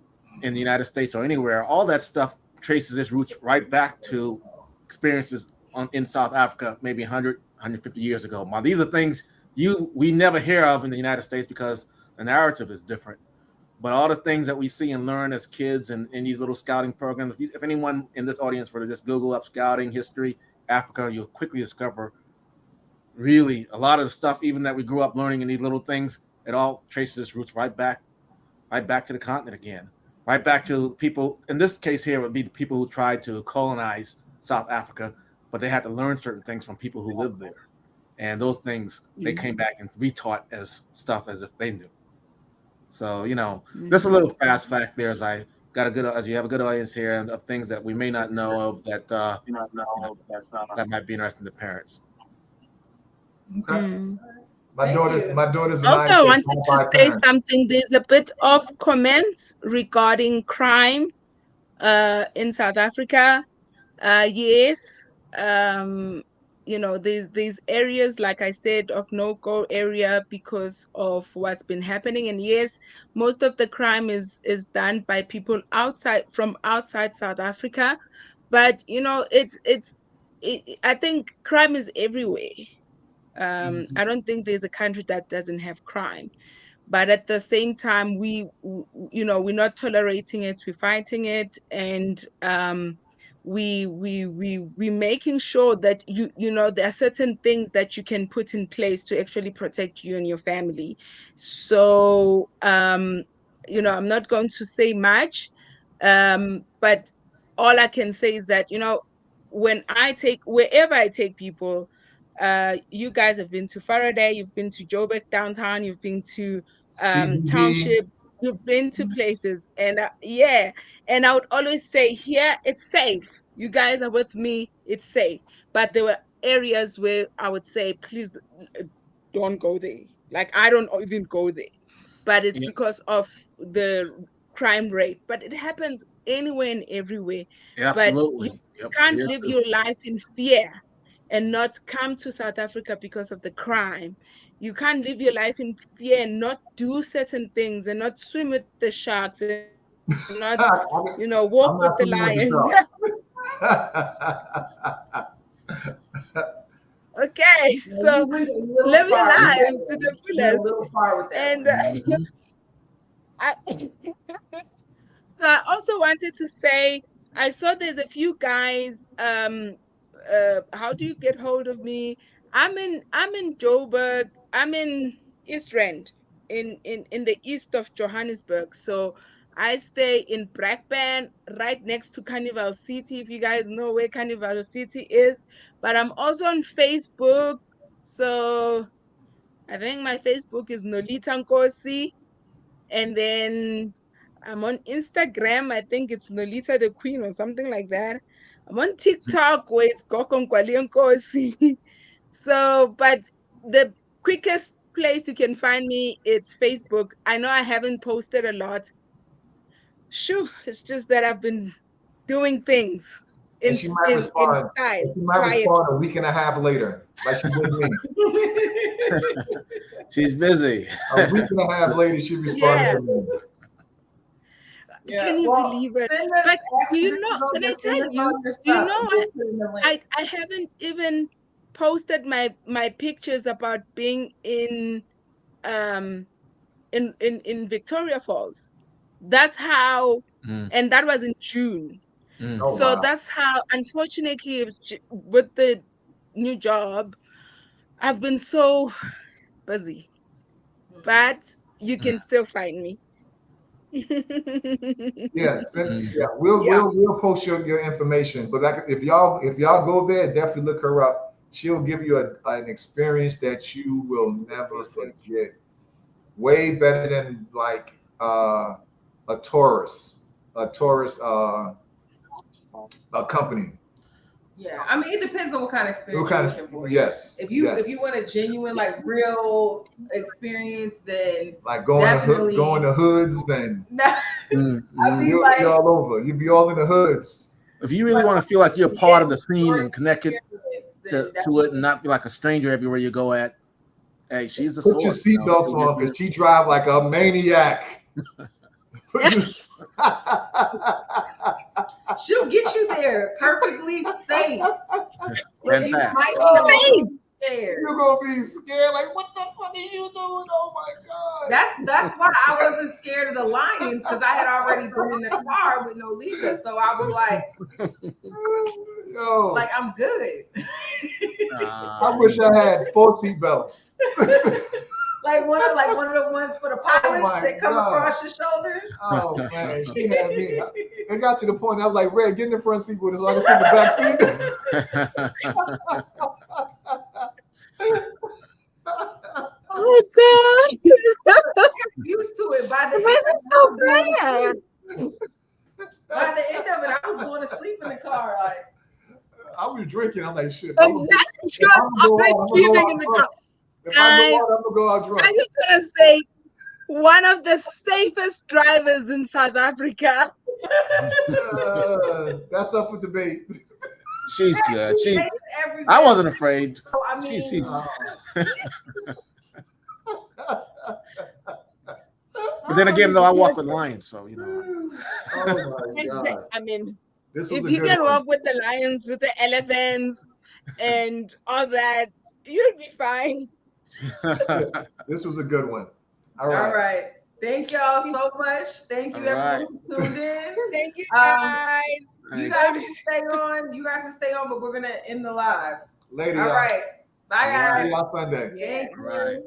in the United States or anywhere, all that stuff traces its roots right back to experiences in South Africa, maybe 100, 150 years ago. Now, these are things we never hear of in the United States because the narrative is different. But all the things that we see and learn as kids and in these little scouting programs, if anyone in this audience were to just Google up scouting history, Africa, you'll quickly discover really a lot of the stuff, even that we grew up learning in these little things, it all traces its roots right back to the continent again, right back to people. In this case here, would be the people who tried to colonize South Africa, but they had to learn certain things from people who lived there, and those things they came back and retaught as stuff as if they knew. So just a little fast fact there, as you have a good audience here and of things that we may not know of that might be interesting to parents. Okay. Mm. My daughters and Also, I I say wanted to qualified say parents. something. There's a bit of comments regarding crime in South Africa. Yes, um, there's areas like I said of no-go area because of what's been happening. And yes, most of the crime is done by people outside South Africa. But I think crime is everywhere. I don't think there's a country that doesn't have crime, but at the same time we're not tolerating it, we're fighting it, and we making sure that you know there are certain things that you can put in place to actually protect you and your family. So you know, I'm not going to say much, but all I can say is that, you know, wherever I take people, you guys have been to Faraday, you've been to Joburg downtown, you've been to CBD. Township, you've been to places, and yeah, and I would always say, here it's safe. You guys are with me, it's safe. But there were areas where I would say, please don't go there. Like, I don't even go there. But it's Yeah, because of the crime rate. But it happens anywhere and everywhere. But you absolutely. Yep. can't Here live too. your life in fear and not come to South Africa because of the crime. You can't live your life in fear and not do certain things and not swim with the sharks and not, you know, walk with the I'm not lions. familiar with the shark. Okay, Yeah, so you went a little live your far with life that to one. the You went a fullest. little far with that And one. Mhm. I, so I also wanted to say, I saw there's a few guys. How do you get hold of me? I'm in Joburg. I'm in East Rand, in the east of Johannesburg. So I stay in Brakpan, right next to Carnival City. If you guys know where Carnival City is, but I'm also on Facebook. So I think my Facebook is Nolita Nkosi, and then I'm on Instagram. I think it's Nolita the Queen or something like that. I'm on TikTok where it's Gokonkwalionkosi. So, but the quickest place you can find me, it's Facebook. I know I haven't posted a lot. Shoo, it's just that I've been doing things And in she might in respond. And style, she might quietly. respond a week and a half later, like she did me. She's busy. A week and a half later, she responded Yeah, to me. Yeah. can you Well, believe it? send us But do after you this know, is can over. I Send tell us you, all your do you stuff, know and we'll put in the link. I haven't even posted my pictures about being um in Victoria Falls. That's how, Mm, and that was in June. mm. Oh So wow. that's how, unfortunately, with the new job, I've been so busy. But you can still find me. Yeah, Mhm. yeah. We'll Yeah. we'll we'll post your information. But like if y'all go there, definitely look her up. She'll give you an experience that you will never forget. Way better than like a tourist a company. Yeah, I mean, it depends on what kind of What experience you're kind of looking for. yes, If you yes. want a genuine, like, real experience, then Like going definitely. to hoods and Mm, I mm. mean, you'll be like, all over. You'll be all in the hoods. If you really like want to feel like you're yeah, part of the scene and tourist connected experience, to, then to it and definitely. not be like a stranger everywhere you go at, hey, she's a Put your source. You know, seatbelts she'll get on you. because she drive like a maniac. Put your- She'll get you there perfectly safe, but And you fast. might be a oh, little scared. you're gonna be scared. Like, what the fuck are you doing? Oh my That's why I wasn't scared of the lions, because I had already been in the car with Nolita, so I was god. Yo, like I'm good. I wish I had 4 seatbelts. like one of the ones for the Oh pilots my that come god. across your shoulders. Oh man, she had me. It got to the point I was like, Red, get in the front seat with us so I can sit in the back seat. Oh God. Used to it. By the Why end is of it it, I so was going to bad? sleep. By the end of it, I was going to sleep in the car. Like, I was drinking. I'm like, shit. Exactly. She If was I'm gonna go always out, I'm gonna go sleeping in out the car. drunk. If I go Guys, out, I'm gonna go out I drunk. just want to say, one of the safest drivers in South Africa. That's up for debate. She's good. safe I everywhere. wasn't afraid. So, I She's mean, but then again, though, I walk with lions, so you know. Oh my god, I mean, this was if a you good can one. walk with the lions, with the elephants, and all that, you'll be fine. This was a good one. All all right. right. Thank y'all so much. Thank you, All right. everyone who tuned in. Thank you, Um, guys. You Nice. guys can stay on. You guys can stay on, but we're gonna end the live. Later, All y'all. right. Bye, All right. guys. See y'all Sunday. Thank Yeah. you. All right.